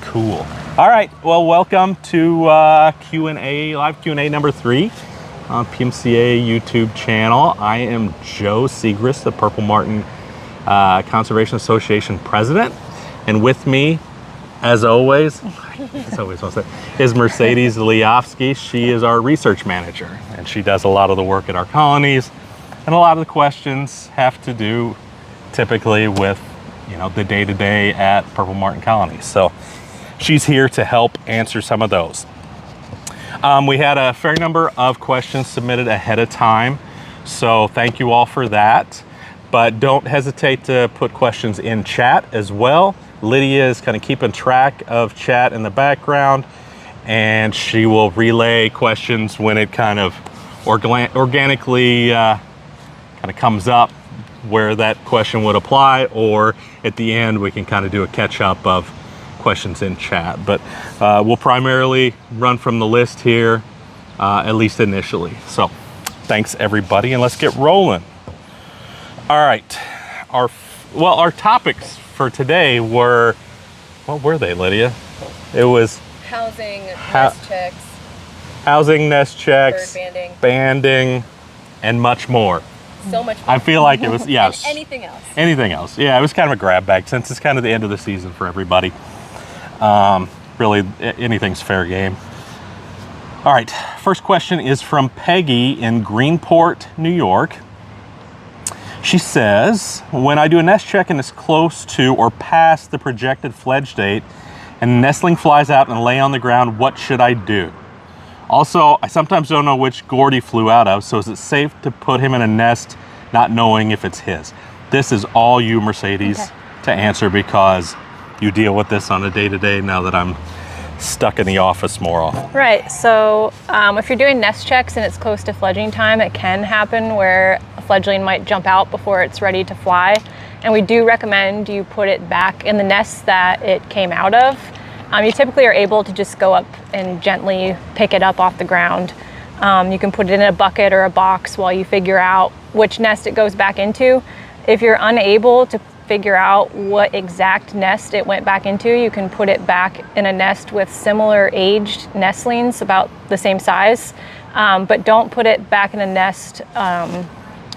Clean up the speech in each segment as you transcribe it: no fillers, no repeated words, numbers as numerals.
Cool. All right. Well, welcome to Q&A, live Q&A number 3 on PMCA YouTube channel. I am Joe Segrist, the Purple Martin Conservation Association president. And with me, as always, is Mercedes Liofsky. She is our research manager, and she does a lot of the work at our colonies. And a lot of the questions have to do typically with, the day-to-day at Purple Martin colonies. So she's here to help answer some of those. We had a fair number of questions submitted ahead of time, so thank you all for that. But don't hesitate to put questions in chat as well. Lydia is kind of keeping track of chat in the background, and she will relay questions when it kind of organically kind of comes up where that question would apply, or at the end we can kind of do a catch-up of questions in chat. But we'll primarily run from the list here, at least initially. So thanks everybody, and let's get rolling. All right, our topics for today were, what were they, Lydia? It was housing, nest checks, housing, nest checks, bird banding, and much more. So much more. I feel like it was, yes. And anything else. Anything else. Yeah, it was kind of a grab bag since it's kind of the end of the season for everybody. Really, anything's fair game. All right, first question is from Peggy in Greenport, New York. She says, when I do a nest check and it's close to or past the projected fledge date and the nestling flies out and lay on the ground, what should I do? Also, I sometimes don't know which gourd he flew out of, so is it safe to put him in a nest not knowing if it's his? This is all you, Mercedes, to answer, because you deal with this on a day-to-day now that I'm stuck in the office more often. Right, so if you're doing nest checks and it's close to fledging time, it can happen where a fledgling might jump out before it's ready to fly. And we do recommend you put it back in the nest that it came out of. You typically are able to just go up and gently pick it up off the ground. You can put it in a bucket or a box while you figure out which nest it goes back into. If you're unable to figure out what exact nest it went back into, you can put it back in a nest with similar aged nestlings about the same size, but don't put it back in a nest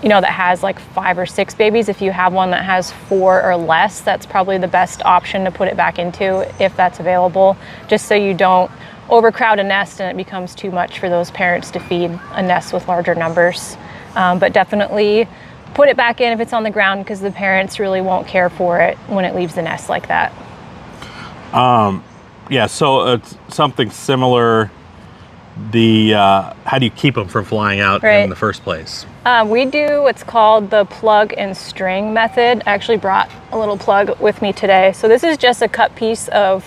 that has like 5 or 6 babies. If you have one that has 4 or less, that's probably the best option to put it back into if that's available, just so you don't overcrowd a nest and it becomes too much for those parents to feed a nest with larger numbers. But definitely put it back in if it's on the ground, because the parents really won't care for it when it leaves the nest like that. Yeah, so it's something similar. How do you keep them from flying out in the first place? We do what's called the plug and string method. I actually brought a little plug with me today. So this is just a cut piece of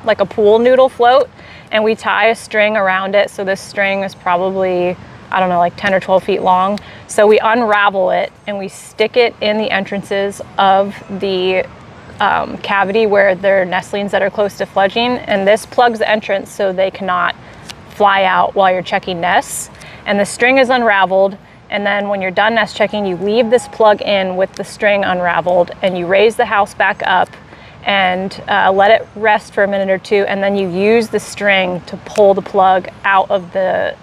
like a pool noodle float, and we tie a string around it. So this string is probably, I don't know, like 10 or 12 feet long. So we unravel it and we stick it in the entrances of the cavity where there are nestlings that are close to fledging. And this plugs the entrance so they cannot fly out while you're checking nests. And the string is unraveled. And then when you're done nest checking, you leave this plug in with the string unraveled, and you raise the house back up and let it rest for a minute or two. And then you use the string to pull the plug out of the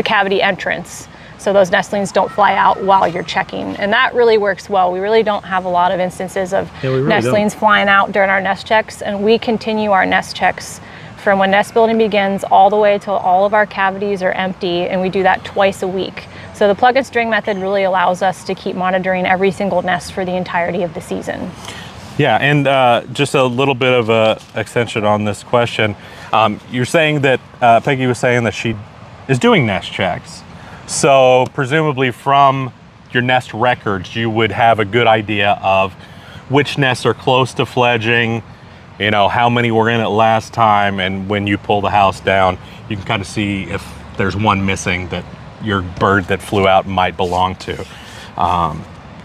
cavity entrance, so those nestlings don't fly out while you're checking. And that really works well. We really don't have a lot of instances of nestlings flying out during our nest checks, and we continue our nest checks from when nest building begins all the way till all of our cavities are empty, and we do that twice a week. So the plug and string method really allows us to keep monitoring every single nest for the entirety of the season. Yeah, and just a little bit of a extension on this question. You're saying that, Peggy was saying that she is doing nest checks. So presumably from your nest records, you would have a good idea of which nests are close to fledging, how many were in it last time, and when you pull the house down, you can kind of see if there's one missing that your bird that flew out might belong to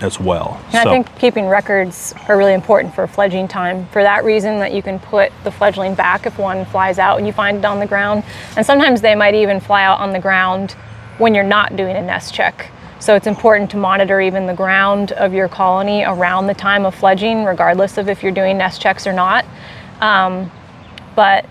as well. And I think keeping records are really important for fledging time, for that reason, that you can put the fledgling back if one flies out and you find it on the ground. And sometimes they might even fly out on the ground when you're not doing a nest check. So it's important to monitor even the ground of your colony around the time of fledging, regardless of if you're doing nest checks or not. But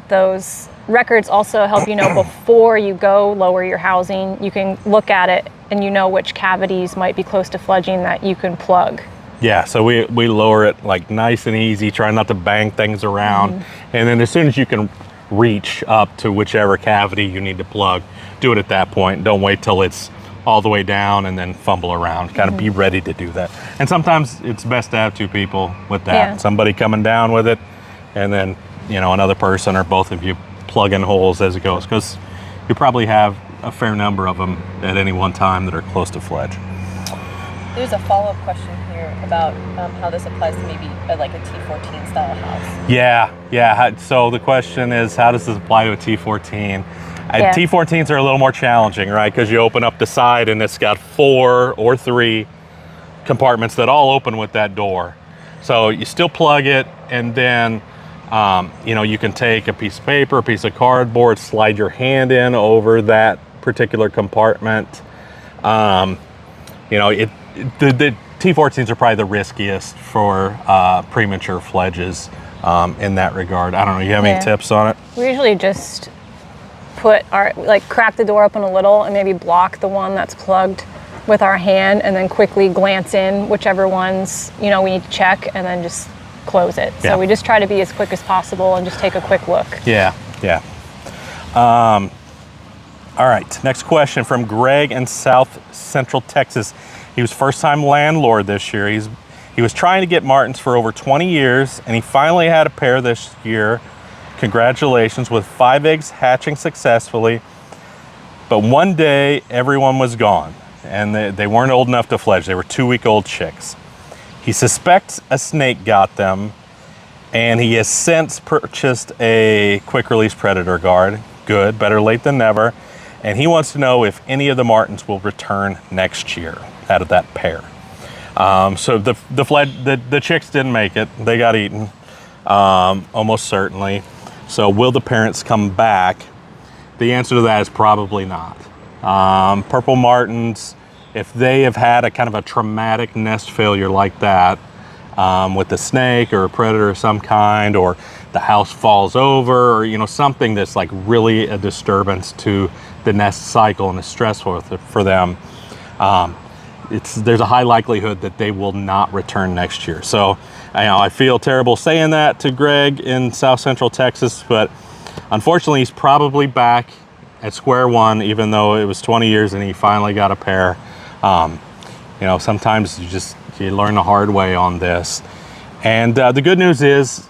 those records also help you know before you go lower your housing, you can look at it and you know which cavities might be close to fledging that you can plug. Yeah, so we lower it like nice and easy, try not to bang things around. And then as soon as you can reach up to whichever cavity you need to plug, do it at that point. Don't wait till it's all the way down and then fumble around. Kind of be ready to do that. And sometimes it's best to have two people with that. Yeah. Somebody coming down with it, and then, you know, another person or both of you plugging holes as it goes, because you probably have a fair number of them at any one time that are close to fledge. There's a follow-up question here about how this applies to maybe like a T14 style house. Yeah. So the question is, how does this apply to a T14? Yeah. T14s are a little more challenging, right? Because you open up the side and it's got 4 or 3 compartments that all open with that door. So you still plug it, and then you know, you can take a piece of paper, a piece of cardboard, slide your hand in over that particular compartment. You know, the T14s are probably the riskiest for premature fledges in that regard. I don't know, you have any tips on it? We usually just crack the door open a little and maybe block the one that's plugged with our hand, and then quickly glance in whichever ones, you know, we need to check, and then just close it. So we just try to be as quick as possible and just take a quick look. Yeah. All right, next question from Greg in South Central Texas. He was first-time landlord this year. He was trying to get Martins for over 20 years, and he finally had a pair this year. Congratulations, with 5 eggs hatching successfully. But one day, everyone was gone, and they weren't old enough to fledge. They were 2-week-old chicks. He suspects a snake got them, and he has since purchased a quick-release predator guard. Good, better late than never. And he wants to know if any of the Martins will return next year out of that pair. So the chicks didn't make it. They got eaten, almost certainly. So will the parents come back? The answer to that is probably not. Purple Martins, if they have had a kind of a traumatic nest failure like that, with a snake or a predator of some kind, or the house falls over, or, you know, something that's like really a disturbance to the nest cycle and is stressful for them, there's a high likelihood that they will not return next year. So I feel terrible saying that to Greg in South Central Texas, but unfortunately he's probably back at square one, even though it was 20 years and he finally got a pair. You know, sometimes you learn the hard way on this. And the good news is,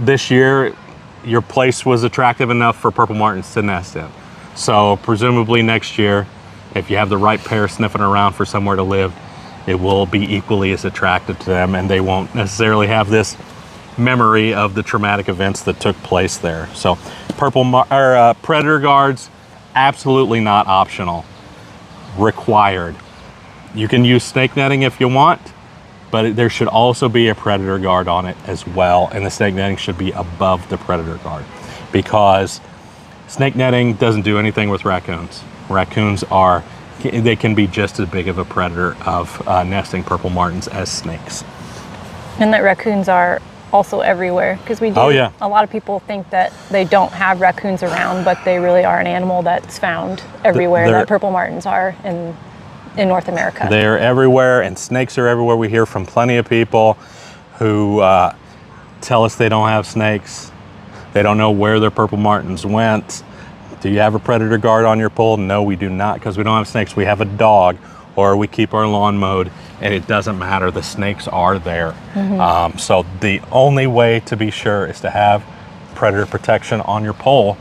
this year your place was attractive enough for Purple Martins to nest in. So presumably next year, if you have the right pair sniffing around for somewhere to live, it will be equally as attractive to them, and they won't necessarily have this memory of the traumatic events that took place there. So predator guards, absolutely not optional, required. You can use snake netting if you want, but there should also be a predator guard on it as well, and the snake netting should be above the predator guard, because snake netting doesn't do anything with raccoons. Raccoons they can be just as big of a predator of nesting Purple Martins as snakes. And that raccoons are also everywhere, because we do. Oh, yeah. A lot of people think that they don't have raccoons around, but they really are an animal that's found everywhere that Purple Martins are in North America. They're everywhere, and snakes are everywhere. We hear from plenty of people who tell us they don't have snakes. They don't know where their Purple Martins went. Do you have a predator guard on your pole? No, we do not, because we don't have snakes. We have a dog, or we keep our lawn mowed, and it doesn't matter. The snakes are there. So the only way to be sure is to have predator protection on your pole.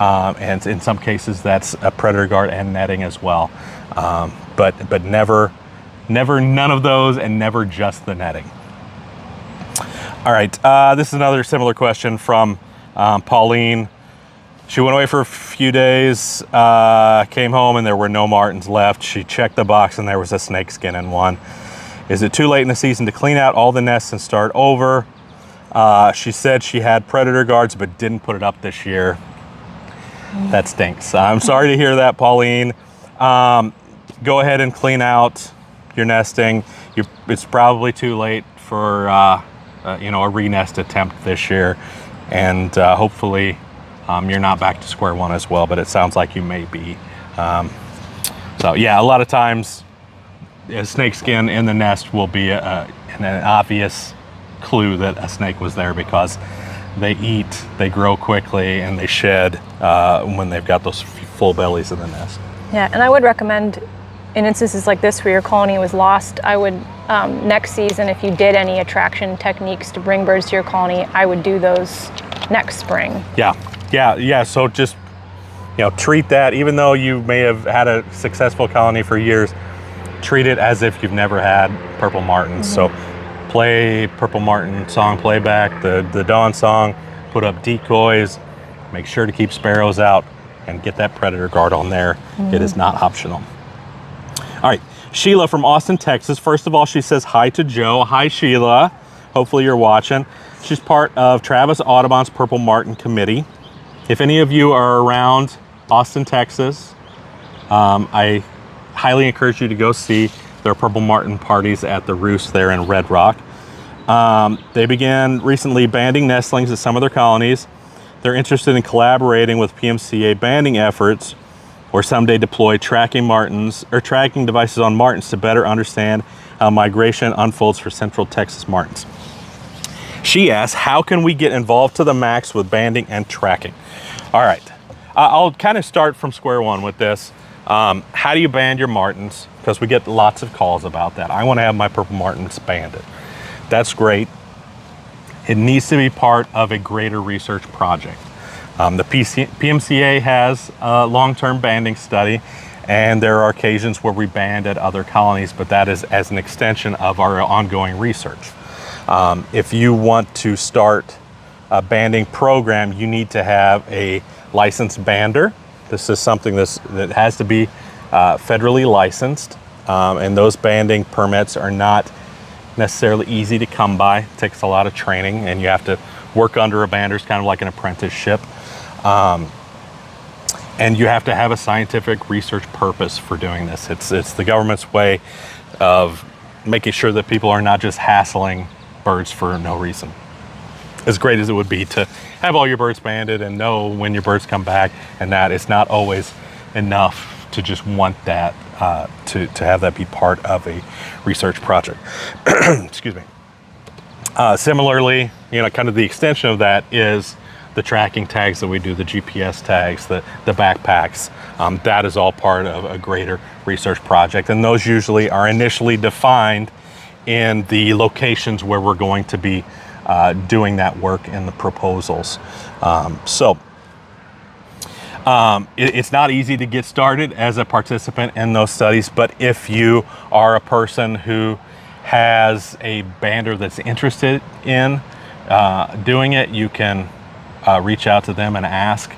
And in some cases, that's a predator guard and netting as well. But never none of those, and never just the netting. All right, this is another similar question from Pauline. She went away for a few days, came home, and there were no Martins left. She checked the box, and there was a snake skin in one. Is it too late in the season to clean out all the nests and start over? She said she had predator guards, but didn't put it up this year. That stinks. I'm sorry to hear that, Pauline. Go ahead and clean out your nesting. It's probably too late for a re-nest attempt this year, and hopefully you're not back to square one as well, but it sounds like you may be. So yeah, a lot of times a snake skin in the nest will be an obvious clue that a snake was there, because they eat, they grow quickly, and they shed when they've got those full bellies in the nest. Yeah, and I would recommend, in instances like this where your colony was lost, I would, next season, if you did any attraction techniques to bring birds to your colony, I would do those next spring. Yeah. So just, treat that, even though you may have had a successful colony for years, treat it as if you've never had purple martins. So play purple martin song playback, the dawn song, put up decoys, make sure to keep sparrows out, and get that predator guard on there. It is not optional. All right, Sheila from Austin, Texas. First of all, she says hi to Joe. Hi, Sheila. Hopefully you're watching. She's part of Travis Audubon's Purple Martin Committee. If any of you are around Austin, Texas, I highly encourage you to go see their Purple Martin parties at the Roost there in Red Rock. They began recently banding nestlings at some of their colonies. They're interested in collaborating with PMCA banding efforts, or someday deploy tracking devices on martins to better understand how migration unfolds for Central Texas martins. She asks, how can we get involved to the max with banding and tracking? All right, I'll kind of start from square one with this. How do you band your martins? Because we get lots of calls about that. I want to have my purple martins banded. That's great. It needs to be part of a greater research project. The PMCA has a long-term banding study, and there are occasions where we band at other colonies, but that is as an extension of our ongoing research. If you want to start a banding program, you need to have a licensed bander. This is something that has to be federally licensed, and those banding permits are not necessarily easy to come by. It takes a lot of training, and you have to work under a bander. It's kind of like an apprenticeship. And you have to have a scientific research purpose for doing this. It's the government's way of making sure that people are not just hassling birds for no reason. As great as it would be to have all your birds banded and know when your birds come back, and that it's not always enough to just want that, to have that be part of a research project. Excuse me. Similarly, kind of the extension of that is the tracking tags that we do, the GPS tags, the backpacks. That is all part of a greater research project, and those usually are initially defined in the locations where we're going to be doing that work in the proposals. It's not easy to get started as a participant in those studies, but if you are a person who has a bander that's interested in doing it, you can reach out to them and ask.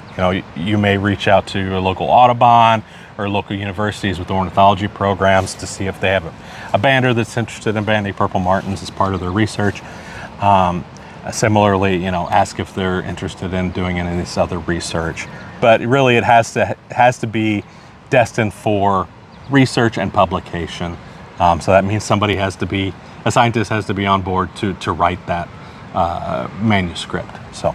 You may reach out to a local Audubon or local universities with ornithology programs to see if they have a bander that's interested in banding purple martins as part of their research. Similarly, ask if they're interested in doing any of this other research. But really, it has to be destined for research and publication. So that means a scientist has to be on board to write that manuscript. So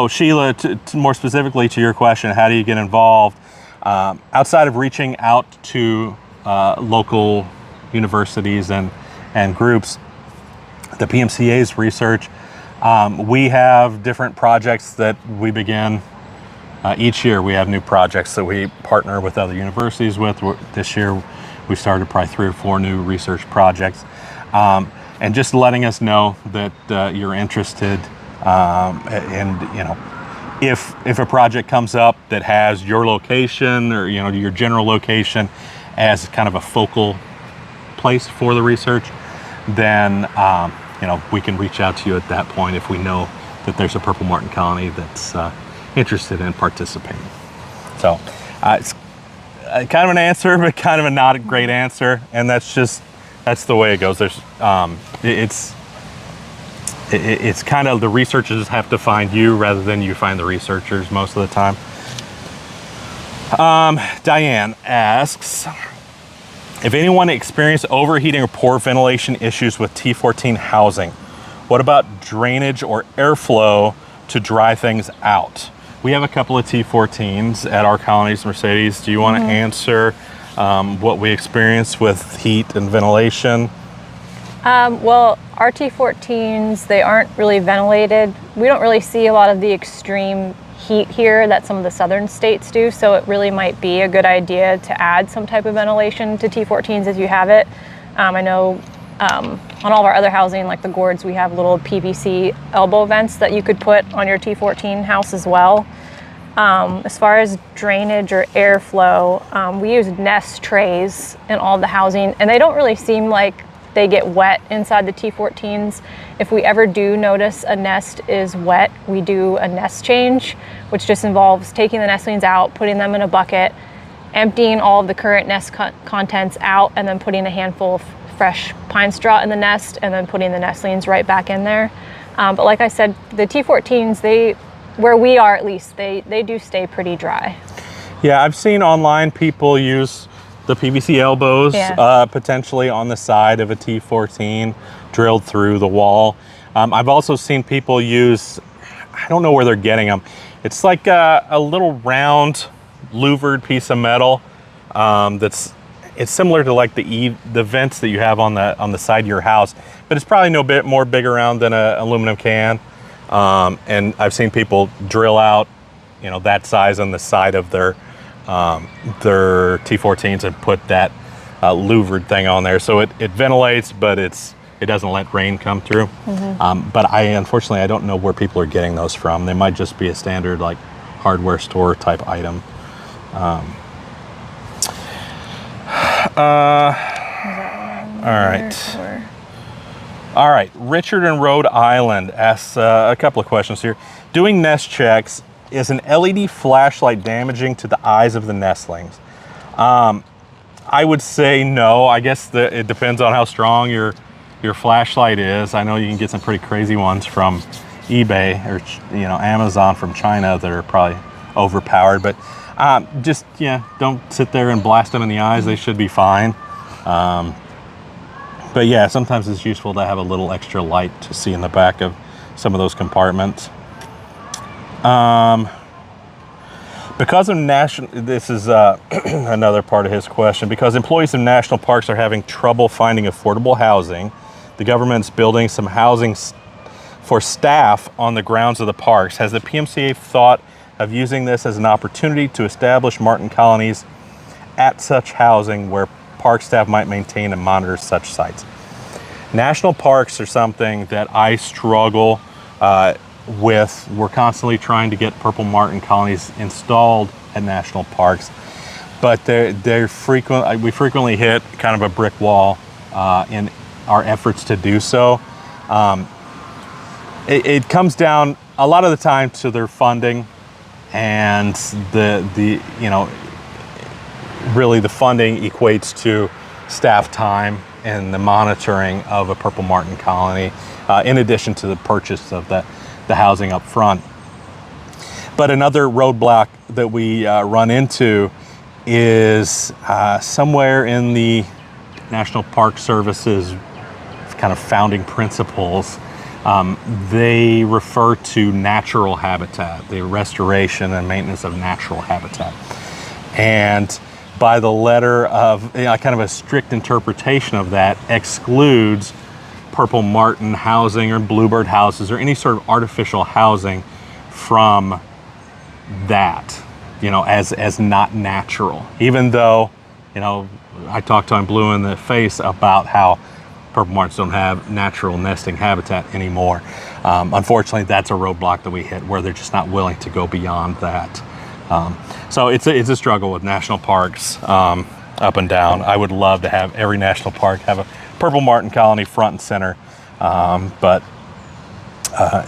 Sheila, more specifically to your question, how do you get involved? Outside of reaching out to local universities and groups, the PMCA's research, we have different projects that we begin each year. We have new projects that we partner with other universities with. This year we started probably 3 or 4 new research projects, and just letting us know that you're interested, and if a project comes up that has your location or your general location as kind of a focal place for the research, then we can reach out to you at that point if we know that there's a purple martin colony that's interested in participating. So it's kind of an answer, but kind of a not a great answer, and that's the way it goes. There's it's kind of the researchers have to find you rather than you find the researchers most of the time. Diane asks, If anyone experienced overheating or poor ventilation issues with T14 housing, what about drainage or airflow to dry things out? We have a couple of T14s at our colonies, Mercedes. Do you want to answer what we experience with heat and ventilation? Well, our T14s, they aren't really ventilated. We don't really see a lot of the extreme heat here that some of the southern states do, so it really might be a good idea to add some type of ventilation to T14s as you have it. I know on all of our other housing, like the gourds, we have little PVC elbow vents that you could put on your T14 house as well. As far as drainage or airflow, we use nest trays in all the housing, and they don't really seem like they get wet inside the T14s. If we ever do notice a nest is wet, we do a nest change, which just involves taking the nestlings out, putting them in a bucket, emptying all of the current nest contents out, and then putting a handful of fresh pine straw in the nest, and then putting the nestlings right back in there. But like I said, the T14s, where we are at least, they do stay pretty dry. Yeah, I've seen online people use the PVC elbows potentially on the side of a T14 drilled through the wall. I've also seen people use, I don't know where they're getting them. It's like a little round louvered piece of metal it's similar to like the vents that you have on the side of your house, but it's probably no bit more big around than an aluminum can. And I've seen people drill out, that size on the side of their T14s and put that louvered thing on there, so it ventilates, but it doesn't let rain come through. But unfortunately I don't know where people are getting those from. They might just be a standard like hardware store type item. All right, Richard in Rhode Island asks a couple of questions here. Doing nest checks, is an LED flashlight damaging to the eyes of the nestlings? I would say no. I guess it depends on how strong your flashlight is. I know you can get some pretty crazy ones from eBay or Amazon from China that are probably overpowered, but just don't sit there and blast them in the eyes. They should be fine. But yeah, sometimes it's useful to have a little extra light to see in the back of some of those compartments. Because of this is another part of his question, because employees of national parks are having trouble finding affordable housing, the government's building some housing for staff on the grounds of the parks. Has the PMCA thought of using this as an opportunity to establish Martin colonies at such housing where park staff might maintain and monitor such sites? National parks are something that I struggle with. We're constantly trying to get Purple Martin colonies installed at national parks, but we frequently hit kind of a brick wall in our efforts to do so. It comes down a lot of the time to their funding, and really the funding equates to staff time and the monitoring of a Purple Martin colony, in addition to the purchase of the housing up front. But another roadblock that we run into is somewhere in the National Park Service's kind of founding principles. They refer to natural habitat, the restoration and maintenance of natural habitat. And by the letter of kind of a strict interpretation of that, excludes Purple Martin housing or bluebird houses or any sort of artificial housing from that, as not natural. Even though, I talked to him blue in the face about how Purple Martins don't have natural nesting habitat anymore. Unfortunately, that's a roadblock that we hit where they're just not willing to go beyond that. So it's a struggle with national parks up and down. I would love to have every national park have a Purple Martin colony front and center, but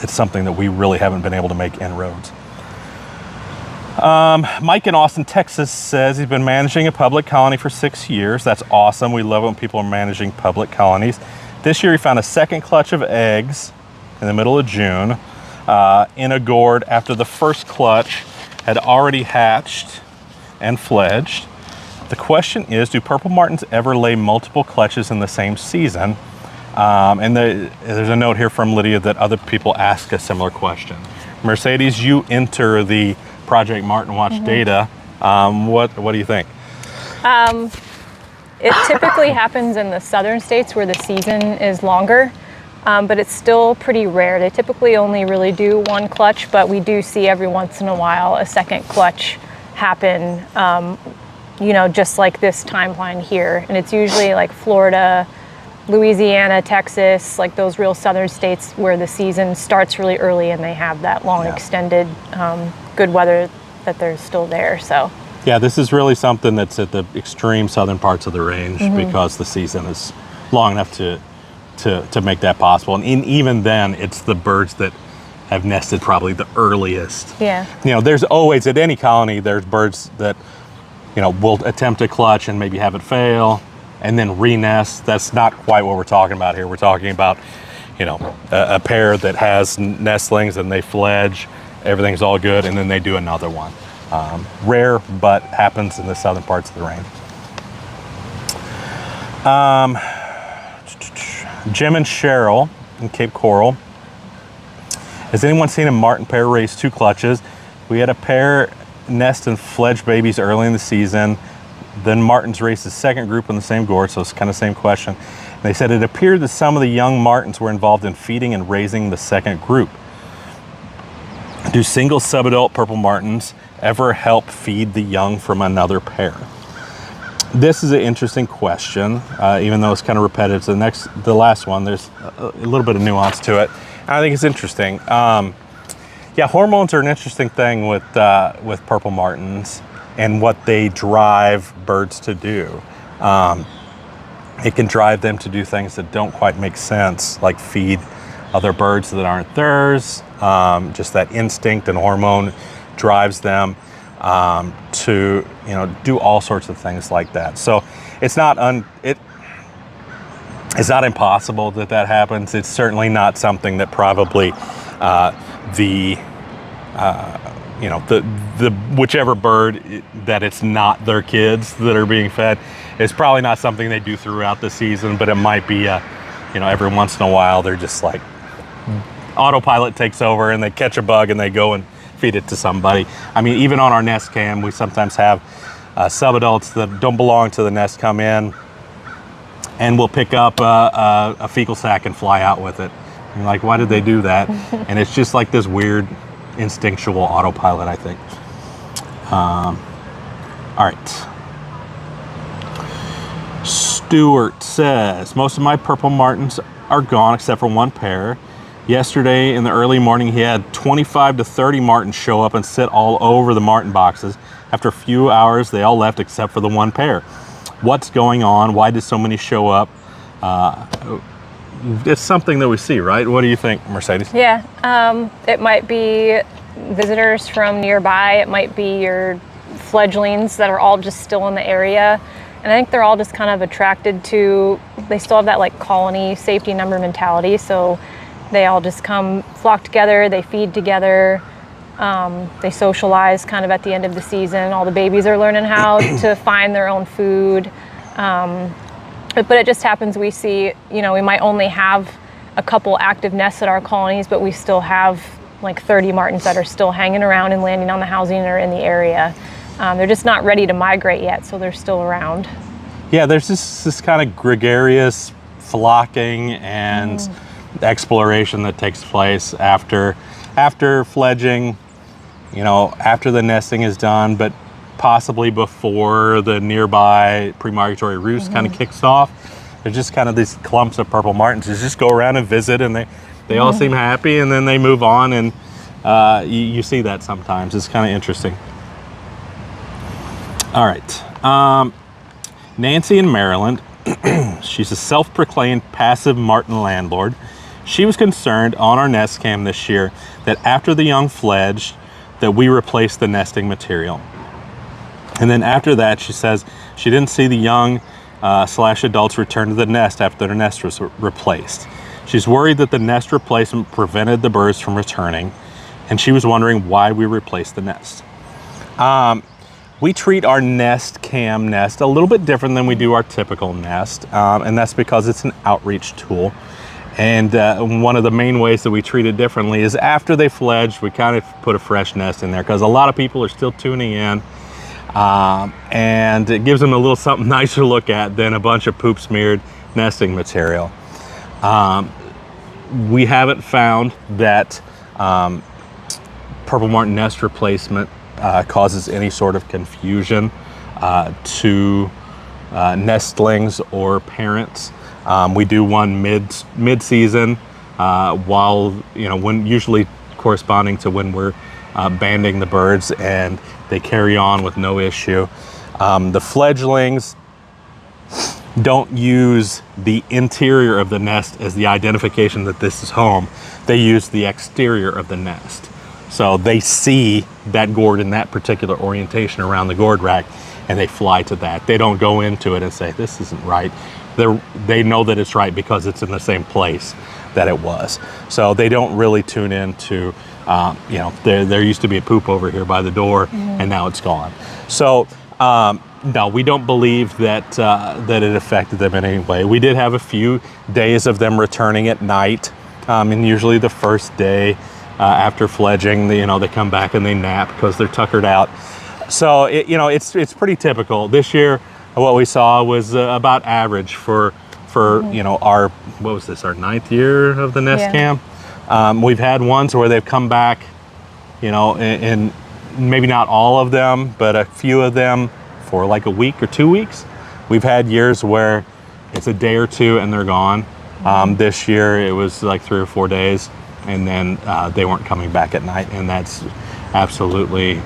it's something that we really haven't been able to make inroads. Mike in Austin, Texas says he's been managing a public colony for 6 years. That's awesome. We love it when people are managing public colonies. This year he found a second clutch of eggs in the middle of June in a gourd after the first clutch had already hatched and fledged. The question is, do purple martins ever lay multiple clutches in the same season? And there's a note here from Lydia that other people ask a similar question. Mercedes, you enter the Project MartinWatch data. What do you think? It typically happens in the southern states where the season is longer, but it's still pretty rare. They typically only really do one clutch, but we do see every once in a while a second clutch happen, you know, just like this timeline here. And it's usually like Florida, Louisiana, Texas, like those real southern states where the season starts really early and they have that long extended good weather that they're still there. So yeah, this is really something that's at the extreme southern parts of the range because the season is long enough to make that possible. And even then, it's the birds that have nested probably the earliest. yeah. You know, there's always, at any colony, there's birds that, you know, will attempt a clutch and maybe have it fail and then re-nest. That's not quite what we're talking about here. We're talking about, you know, a pair that has nestlings and they fledge, everything's all good, and then they do another one. Rare, but happens in the southern parts of the range. Jim and Cheryl in Cape Coral. Has anyone seen a martin pair raise 2 clutches? We had a pair nest and fledge babies early in the season. Then martins raised the second group in the same gorge, so it's kind of the same question. And they said it appeared that some of the young martins were involved in feeding and raising the second group. Do single subadult purple martins ever help feed the young from another pair? This is an interesting question, even though it's kind of repetitive. So the last one, there's a little bit of nuance to it. And I think it's interesting. Yeah, hormones are an interesting thing with purple martins and what they drive birds to do. It can drive them to do things that don't quite make sense, like feed other birds that aren't theirs. Just that instinct and hormone drives them to, you know, do all sorts of things like that. So it's not it's not impossible that happens. It's certainly not something that probably you know, the whichever bird that it's not their kids that are being fed, is probably not something they do throughout the season, but it might be you know, every once in a while they're just like autopilot takes over and they catch a bug and they go and feed it to somebody. I mean, even on our nest cam, we sometimes have subadults that don't belong to the nest come in and we'll pick up a fecal sack and fly out with it. And you're like, why did they do that? And it's just like this weird instinctual autopilot, I think. All right. Stuart says, most of my purple martins are gone except for one pair. Yesterday in the early morning, he had 25 to 30 martins show up and sit all over the martin boxes. After a few hours, they all left except for the one pair. What's going on? Why did so many show up? It's something that we see, right? What do you think, Mercedes? Yeah, it might be visitors from nearby. It might be your fledglings that are all just still in the area. And I think they're all just kind of attracted to, they still have that like colony safety number mentality. So they all just come flock together, they feed together, they socialize kind of at the end of the season. All the babies are learning how to find their own food. But it just happens we see, you know, we might only have a couple active nests at our colonies, but we still have like 30 martins that are still hanging around and landing on the housing or in the area. They're just not ready to migrate yet, so they're still around. Yeah, there's this kind of gregarious flocking and exploration that takes place after fledging, you know, after the nesting is done, but possibly before the nearby pre-migratory roost kind of kicks off. There's just kind of these clumps of purple martins that just go around and visit, and they all seem happy, and then they move on, and you see that sometimes. It's kind of interesting. All right, Nancy in Maryland. She's a self-proclaimed passive martin landlord. She was concerned on our nest cam this year that after the young fledged, that we replaced the nesting material. And then after that, she says she didn't see the young slash adults return to the nest after their nest was replaced. She's worried that the nest replacement prevented the birds from returning, and she was wondering why we replaced the nest. We treat our nest a little bit different than we do our typical nest, and that's because it's an outreach tool. And one of the main ways that we treat it differently is after they fledge, we kind of put a fresh nest in there, because a lot of people are still tuning in, and it gives them a little something nicer to look at than a bunch of poop smeared nesting material. We haven't found that Purple Martin nest replacement causes any sort of confusion to nestlings or parents. We do one mid-season, while when usually corresponding to when we're banding the birds, and they carry on with no issue. The fledglings don't use the interior of the nest as the identification that this is home. They use the exterior of the nest. So they see that gourd in that particular orientation around the gourd rack, and they fly to that. They don't go into it and say, this isn't right. They know that it's right because it's in the same place that it was. So they don't really tune in to, there used to be a poop over here by the door, and now it's gone. So no, we don't believe that that it affected them in any way. We did have a few days of them returning at night, and usually the first day after fledging, they come back and they nap because they're tuckered out. So it's pretty typical. This year, what we saw was about average for our, what was this, our 9th year of the nest cam. We've had ones where they've come back, and maybe not all of them, but a few of them for like a week or 2 weeks. We've had years where it's a day or two and they're gone. This year it was like 3 or 4 days, and then they weren't coming back at night, and that's absolutely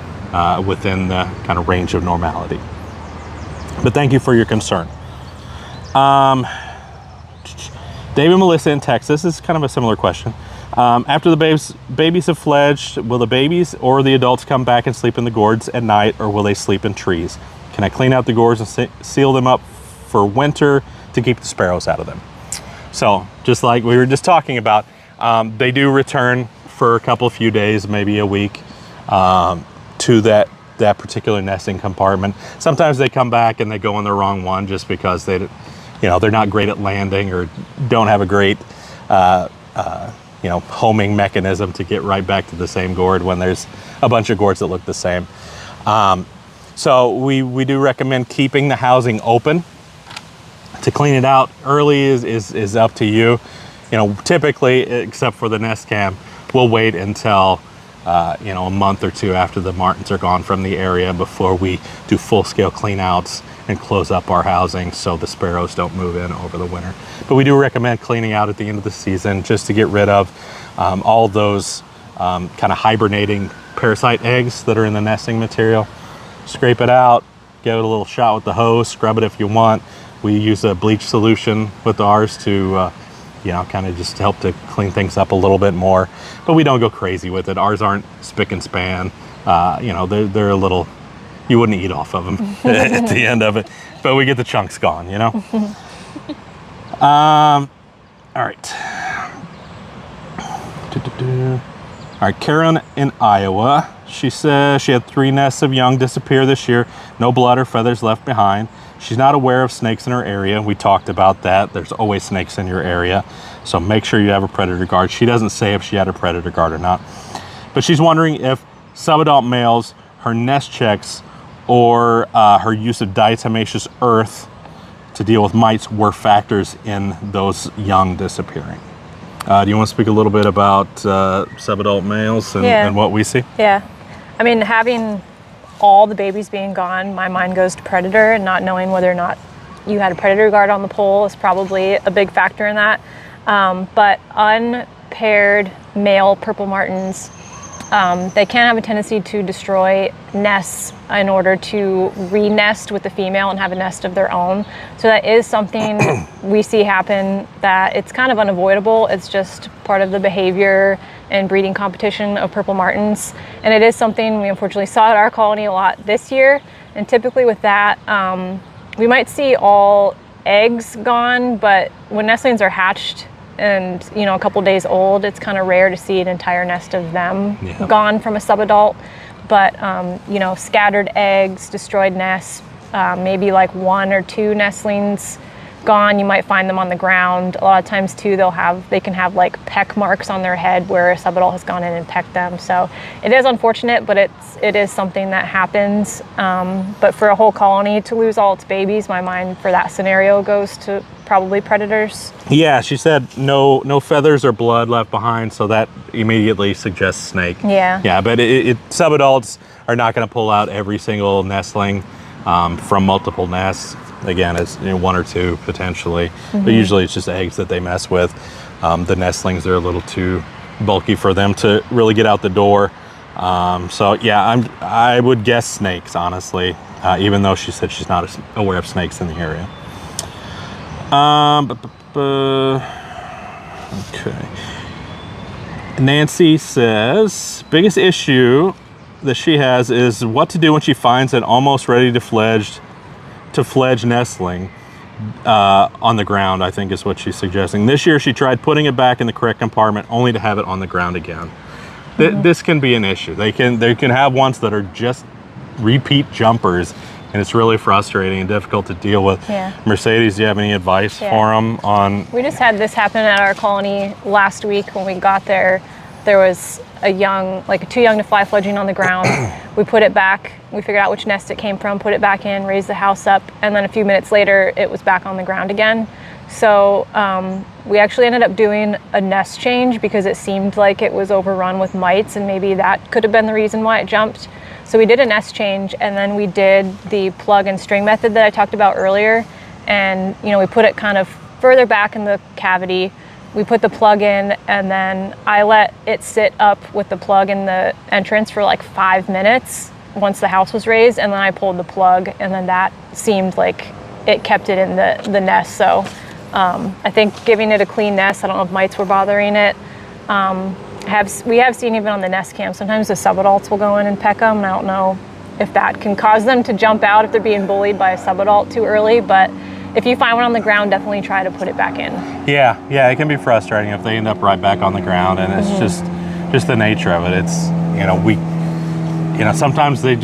within the kind of range of normality. But thank you for your concern. David and Melissa in Texas, this is kind of a similar question. After the babies have fledged, will the babies or the adults come back and sleep in the gourds at night, or will they sleep in trees? Can I clean out the gourds and seal them up for winter to keep the sparrows out of them? So just like we were just talking about, they do return for a few days, maybe a week, to that particular nesting compartment. Sometimes they come back and they go in the wrong one just because they're not great at landing, or don't have a great homing mechanism to get right back to the same gourd when there's a bunch of gourds that look the same. So we do recommend keeping the housing open. To clean it out early is up to you. Typically, except for the nest cam, we'll wait until a month or two after the martins are gone from the area before we do full-scale clean outs and close up our housing so the sparrows don't move in over the winter. But we do recommend cleaning out at the end of the season just to get rid of all those kind of hibernating parasite eggs that are in the nesting material. Scrape it out, give it a little shot with the hose, scrub it if you want. We use a bleach solution with ours to kind of just help to clean things up a little bit more, but we don't go crazy with it. Ours aren't spick and span. They're a little, you wouldn't eat off of them at the end of it, but we get the chunks gone, All right. All right, Karen in Iowa. She says she had 3 nests of young disappear this year. No blood or feathers left behind. She's not aware of snakes in her area. We talked about that. There's always snakes in your area, so make sure you have a predator guard. She doesn't say if she had a predator guard or not, but she's wondering if subadult males, her nest checks, or her use of diatomaceous earth to deal with mites were factors in those young disappearing. Do you want to speak a little bit about subadult males and what we see? Yeah. I mean, having all the babies being gone, my mind goes to predator, and not knowing whether or not you had a predator guard on the pole is probably a big factor in that. But unpaired male purple martins, they can have a tendency to destroy nests in order to re-nest with the female and have a nest of their own. So that is something we see happen, that it's kind of unavoidable. It's just part of the behavior and breeding competition of purple martins. And it is something we unfortunately saw at our colony a lot this year. And typically with that, we might see all eggs gone, but when nestlings are hatched and a couple days old, it's kind of rare to see an entire nest of them gone from a subadult. but you know, scattered eggs, destroyed nests, maybe like 1 or 2 nestlings gone. You might find them on the ground. A lot of times too, they can have like peck marks on their head where a subadult has gone in and pecked them. So it is unfortunate, but it is something that happens. But for a whole colony to lose all its babies, my mind for that scenario goes to probably predators. Yeah, she said no feathers or blood left behind, so that immediately suggests snake. Yeah. Yeah, but subadults are not going to pull out every single nestling from multiple nests. Again, it's 1 or 2 potentially, but usually it's just eggs that they mess with. The nestlings are a little too bulky for them to really get out the door. So yeah, I would guess snakes, honestly, even though she said she's not aware of snakes in the area. Okay. Nancy says, biggest issue that she has is what to do when she finds an almost ready to fledge nestling on the ground, I think is what she's suggesting. This year she tried putting it back in the correct compartment only to have it on the ground again. This can be an issue. They can have ones that are just repeat jumpers, and it's really frustrating and difficult to deal with. Yeah. Mercedes, do you have any advice for them on? We just had this happen at our colony last week when we got there. There was too young to fly fledgling on the ground. We put it back. We figured out which nest it came from, put it back in, raised the house up, and then a few minutes later, it was back on the ground again. So we actually ended up doing a nest change because it seemed like it was overrun with mites, and maybe that could have been the reason why it jumped. So we did a nest change, and then we did the plug and string method that I talked about earlier. And we put it kind of further back in the cavity. We put the plug in, and then I let it sit up with the plug in the entrance for like 5 minutes once the house was raised, and then I pulled the plug, and then that seemed like it kept it in the nest. So I think giving it a clean nest, I don't know if mites were bothering it. We have seen even on the nest cam, sometimes the subadults will go in and peck them. I don't know if that can cause them to jump out if they're being bullied by a subadult too early, but if you find one on the ground, definitely try to put it back in. Yeah, it can be frustrating if they end up right back on the ground, and it's just the nature of it. It's sometimes they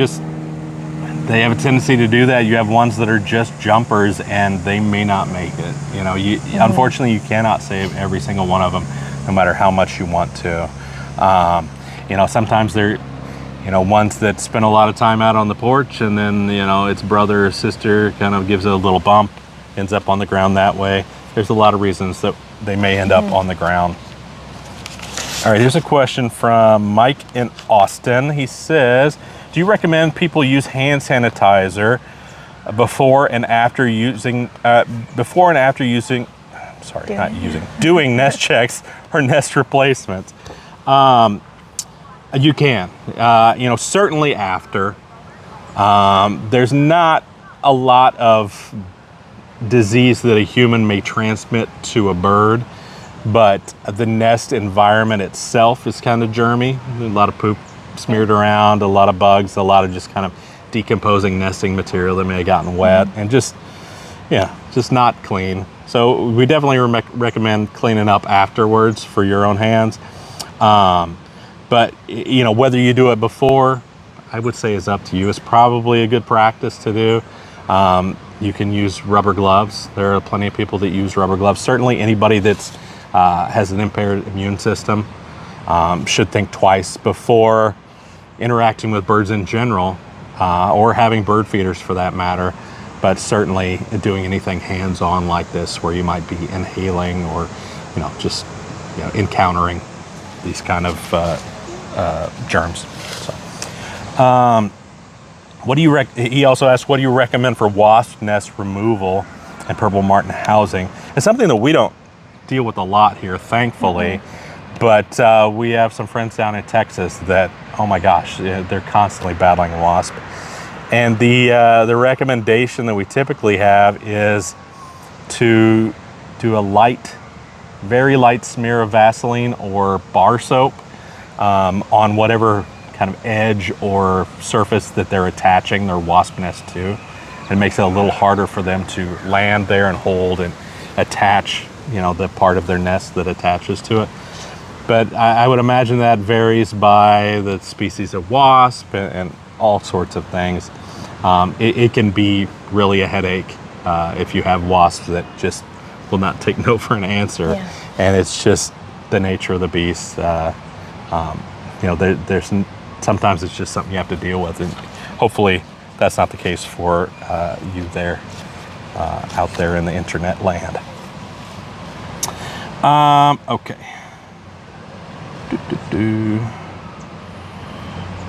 have a tendency to do that. You have ones that are just jumpers, and they may not make it. Unfortunately, you cannot save every single one of them, no matter how much you want to. Sometimes they're ones that spend a lot of time out on the porch, and then its brother or sister kind of gives it a little bump, ends up on the ground that way. There's a lot of reasons that they may end up on the ground. All right, here's a question from Mike in Austin. He says, do you recommend people use hand sanitizer doing nest checks or nest replacements? You can, certainly after. There's not a lot of disease that a human may transmit to a bird, but the nest environment itself is kind of germy. A lot of poop smeared around, a lot of bugs, a lot of just kind of decomposing nesting material that may have gotten wet, and just not clean. So we definitely recommend cleaning up afterwards for your own hands. But whether you do it before, I would say is up to you. It's probably a good practice to do. You can use rubber gloves. There are plenty of people that use rubber gloves. Certainly anybody that's has an impaired immune system should think twice before interacting with birds in general, or having bird feeders for that matter. But certainly doing anything hands-on like this where you might be inhaling or just encountering these kind of germs. So, what do you he also asked, what do you recommend for wasp nest removal and purple martin housing? It's something that we don't deal with a lot here, thankfully, but we have some friends down in Texas that, oh my gosh, they're constantly battling wasp. And the recommendation that we typically have is to do a very light smear of Vaseline or bar soap on whatever kind of edge or surface that they're attaching their wasp nest to. It makes it a little harder for them to land there and hold and attach, the part of their nest that attaches to it. But I would imagine that varies by the species of wasp and all sorts of things. It can be really a headache if you have wasps that just will not take no for an answer. Yeah. And it's just the nature of the beast. There's sometimes it's just something you have to deal with, and hopefully that's not the case for you there out there in the internet land. Okay.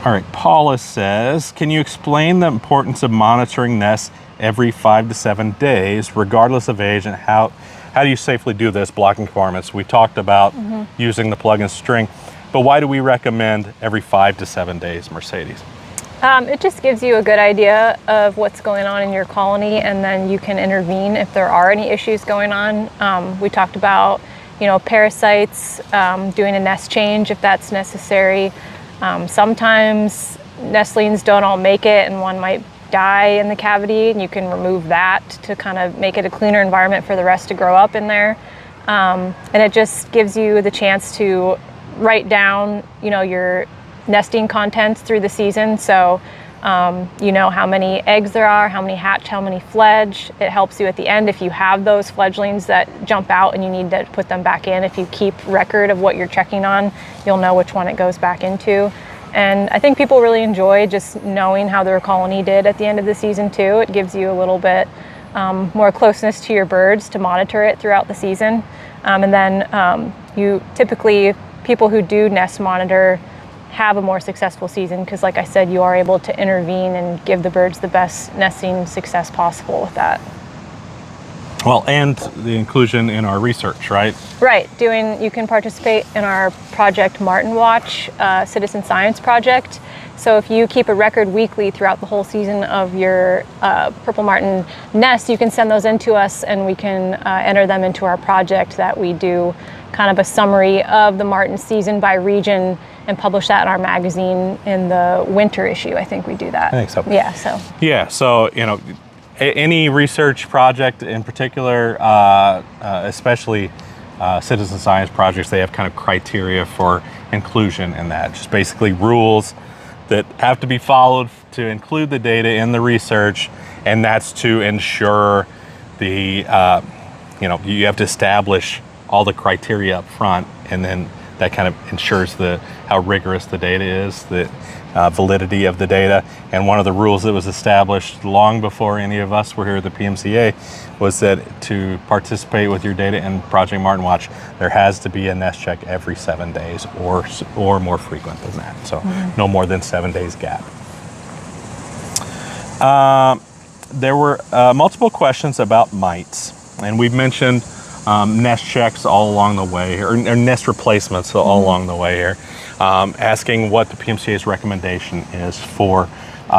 All right, Paula says, can you explain the importance of monitoring nests every 5 to 7 days, regardless of age, and how do you safely do this, blocking conformance? We talked about using the plug and string, but why do we recommend every 5 to 7 days, Mercedes? It just gives you a good idea of what's going on in your colony, and then you can intervene if there are any issues going on. We talked about, parasites, doing a nest change if that's necessary. Sometimes nestlings don't all make it, and one might die in the cavity, and you can remove that to kind of make it a cleaner environment for the rest to grow up in there. And it just gives you the chance to write down, your nesting contents through the season. So how many eggs there are, how many hatch, how many fledge. It helps you at the end if you have those fledglings that jump out and you need to put them back in. If you keep record of what you're checking on, you'll know which one it goes back into. And I think people really enjoy just knowing how their colony did at the end of the season too. It gives you a little bit more closeness to your birds to monitor it throughout the season. And then you typically, people who do nest monitor have a more successful season because, like I said, you are able to intervene and give the birds the best nesting success possible with that. Well, and the inclusion in our research, right? Right. You can participate in our project MartinWatch, citizen science project. So if you keep a record weekly throughout the whole season of your purple martin nest, you can send those in to us and we can enter them into our project that we do kind of a summary of the martin season by region and publish that in our magazine in the winter issue. I think we do that. I think so. Yeah, so any research project in particular, especially citizen science projects, they have kind of criteria for inclusion in that. Just basically rules that have to be followed to include the data in the research, and that's to ensure the, you have to establish all the criteria up front, and then that kind of ensures how rigorous the data is, the validity of the data. And one of the rules that was established long before any of us were here at the PMCA was that to participate with your data in Project MartinWatch, there has to be a nest check every 7 days or more frequent than that. So no more than 7 days gap. There were multiple questions about mites, and we've mentioned nest checks all along the way, or nest replacements all along the way here, asking what the PMCA's recommendation is for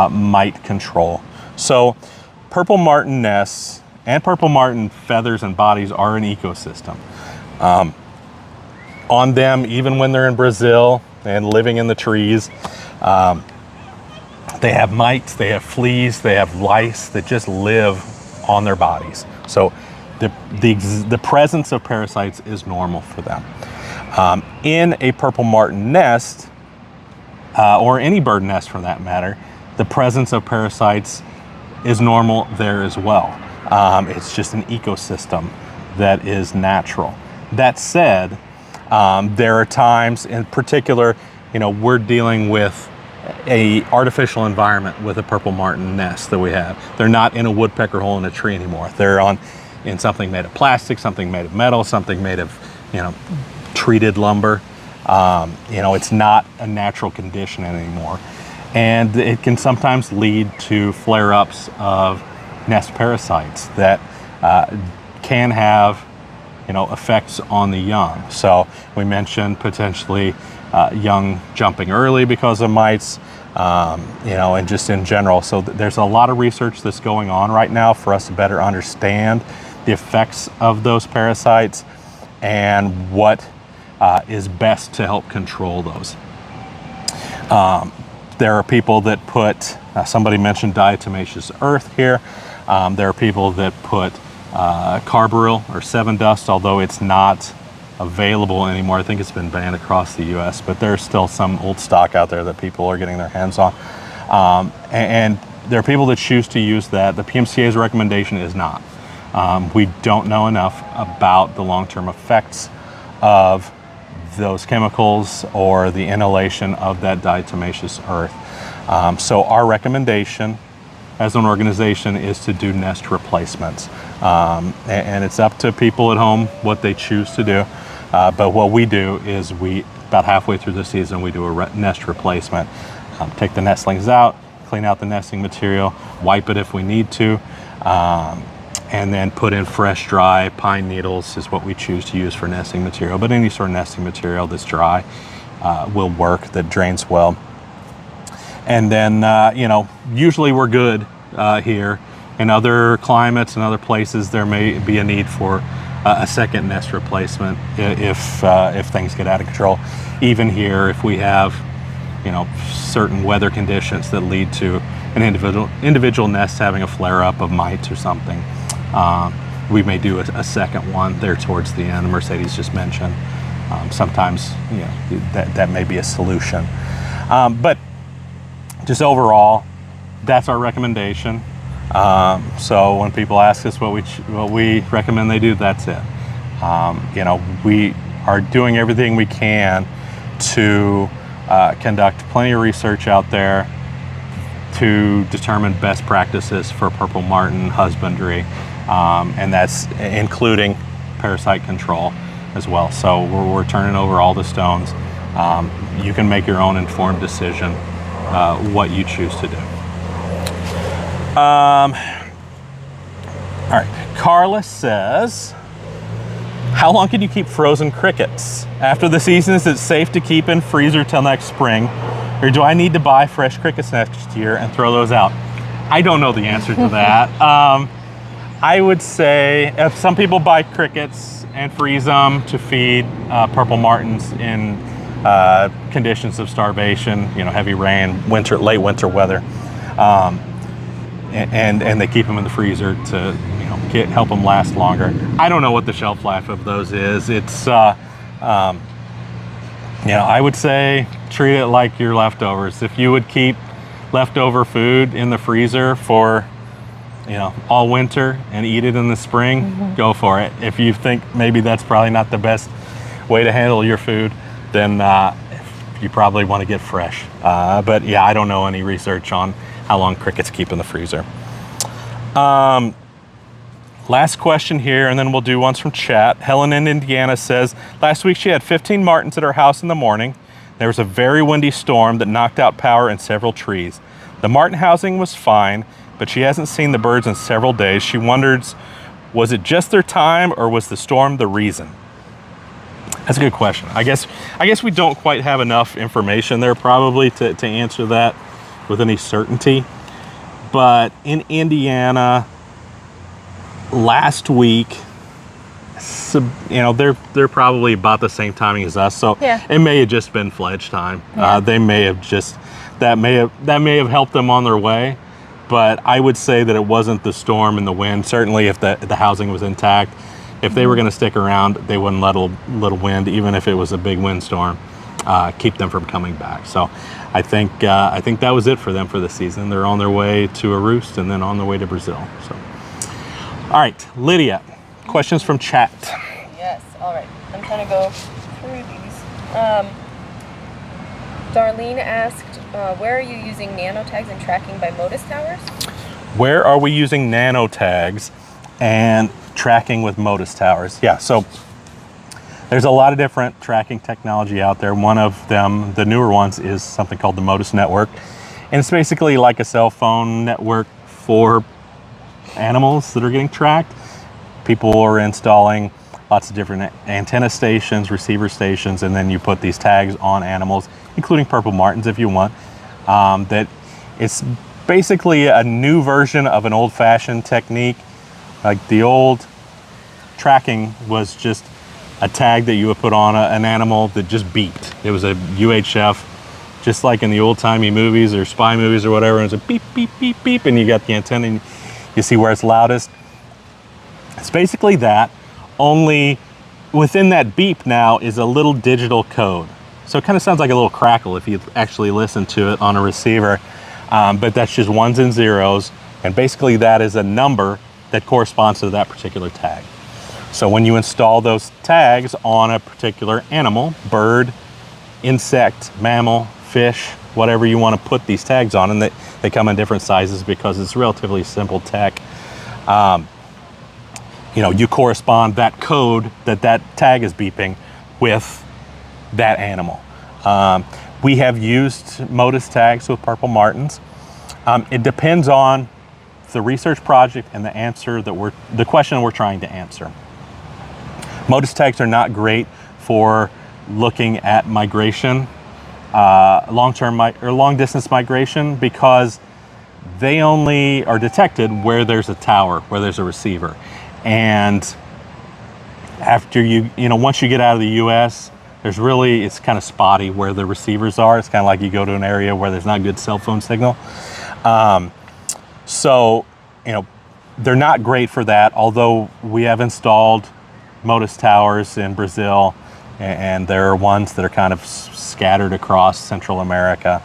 mite control. So purple martin nests and purple martin feathers and bodies are an ecosystem. On them, even when they're in Brazil and living in the trees, they have mites, they have fleas, they have lice that just live on their bodies. So the presence of parasites is normal for them. In a purple martin nest, or any bird nest for that matter, the presence of parasites is normal there as well. It's just an ecosystem that is natural. That said, there are times, in particular, we're dealing with a artificial environment with a purple martin nest that we have. They're not in a woodpecker hole in a tree anymore. They're in something made of plastic, something made of metal, something made of, treated lumber. It's not a natural condition anymore. And it can sometimes lead to flare-ups of nest parasites that can have, effects on the young. So we mentioned potentially young jumping early because of mites, and just in general. So there's a lot of research that's going on right now for us to better understand the effects of those parasites and what is best to help control those. There are people that put, somebody mentioned diatomaceous earth here. There are people that put carbaryl or 7 dust, although it's not available anymore. I think it's been banned across the US, but there's still some old stock out there that people are getting their hands on. And there are people that choose to use that. The PMCA's recommendation is not. We don't know enough about the long-term effects of those chemicals or the inhalation of that diatomaceous earth. So our recommendation as an organization is to do nest replacements. And it's up to people at home what they choose to do. But what we do is about halfway through the season, we do a nest replacement. Take the nestlings out, clean out the nesting material, wipe it if we need to, and then put in fresh, dry pine needles is what we choose to use for nesting material. But any sort of nesting material that's dry will work, that drains well. And then, usually we're good here. In other climates and other places, there may be a need for a second nest replacement if things get out of control. Even here, if we have, certain weather conditions that lead to an individual nest having a flare-up of mites or something, we may do a second one there towards the end. Mercedes just mentioned sometimes that may be a solution, but just overall, that's our recommendation. So when people ask us what we recommend they do, that's it. We are doing everything we can to conduct plenty of research out there to determine best practices for purple martin husbandry, and that's including parasite control as well. So we're turning over all the stones. You can make your own informed decision what you choose to do. All right, Carla says, how long can you keep frozen crickets? After the season, is it safe to keep in freezer till next spring? Or do I need to buy fresh crickets next year and throw those out? I don't know the answer to that. I would say if some people buy crickets and freeze them to feed purple martins in conditions of starvation, heavy rain, late winter weather. And they keep them in the freezer to help them last longer. I don't know what the shelf life of those is. It's I would say treat it like your leftovers. If you would keep leftover food in the freezer for all winter and eat it in the spring, go for it. If you think maybe that's probably not the best way to handle your food, then you probably want to get fresh. But yeah, I don't know any research on how long crickets keep in the freezer. Last question here, and then we'll do ones from chat. Helen in Indiana says, last week she had 15 martins at her house in the morning. There was a very windy storm that knocked out power in several trees. The martin housing was fine, but she hasn't seen the birds in several days. She wonders, was it just their time or was the storm the reason? That's a good question. I guess we don't quite have enough information there probably to answer that with any certainty. But in Indiana last week, they're probably about the same timing as us, so yeah. It may have just been fledge time. Yeah. They may have that may have helped them on their way, but I would say that it wasn't the storm and the wind. Certainly if the housing was intact, if they were going to stick around, they wouldn't let a little wind, even if it was a big windstorm, keep them from coming back. So I think that was it for them for the season. They're on their way to a roost and then on their way to Brazil. So, all right, Lydia, questions from chat. Yes, all right. I'm trying to go through these. Darlene asked, where are you using nanotags and tracking by Motus towers? Where are we using nanotags and tracking with Motus towers? Yeah, so there's a lot of different tracking technology out there. One of them, the newer ones, is something called the Motus network. And it's basically like a cell phone network for animals that are getting tracked. People are installing lots of different antenna stations, receiver stations, and then you put these tags on animals, including purple martins if you want. That it's basically a new version of an old-fashioned technique. Like the old tracking was just a tag that you would put on an animal that just beeped. It was a UHF, just like in the old-timey movies or spy movies or whatever. It was a beep, beep, beep, beep, and you got the antenna and you see where it's loudest. It's basically that, only within that beep now is a little digital code. So it kind of sounds like a little crackle if you actually listen to it on a receiver, but that's just ones and zeros, and basically that is a number that corresponds to that particular tag. So when you install those tags on a particular animal, bird, insect, mammal, fish, whatever you want to put these tags on, and they come in different sizes because it's relatively simple tech. You correspond that code that tag is beeping with that animal. We have used Modus tags with Purple Martins. It depends on the research project and the question we're trying to answer. Modus tags are not great for looking at migration, long distance migration, because they only are detected where there's a tower, where there's a receiver. And after once you get out of the US, it's kind of spotty where the receivers are. It's kind of like you go to an area where there's not good cell phone signal. So they're not great for that, although we have installed Modus towers in Brazil, and there are ones that are kind of scattered across Central America.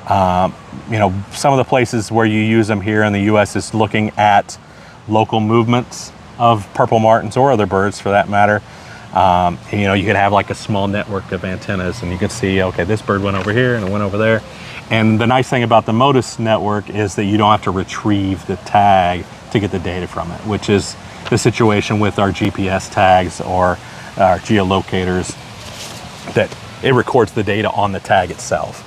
Some of the places where you use them here in the US is looking at local movements of Purple Martins or other birds for that matter. You could have like a small network of antennas, and you can see, okay, this bird went over here and it went over there. And the nice thing about the Modus network is that you don't have to retrieve the tag to get the data from it, which is the situation with our GPS tags or our geolocators, that it records the data on the tag itself.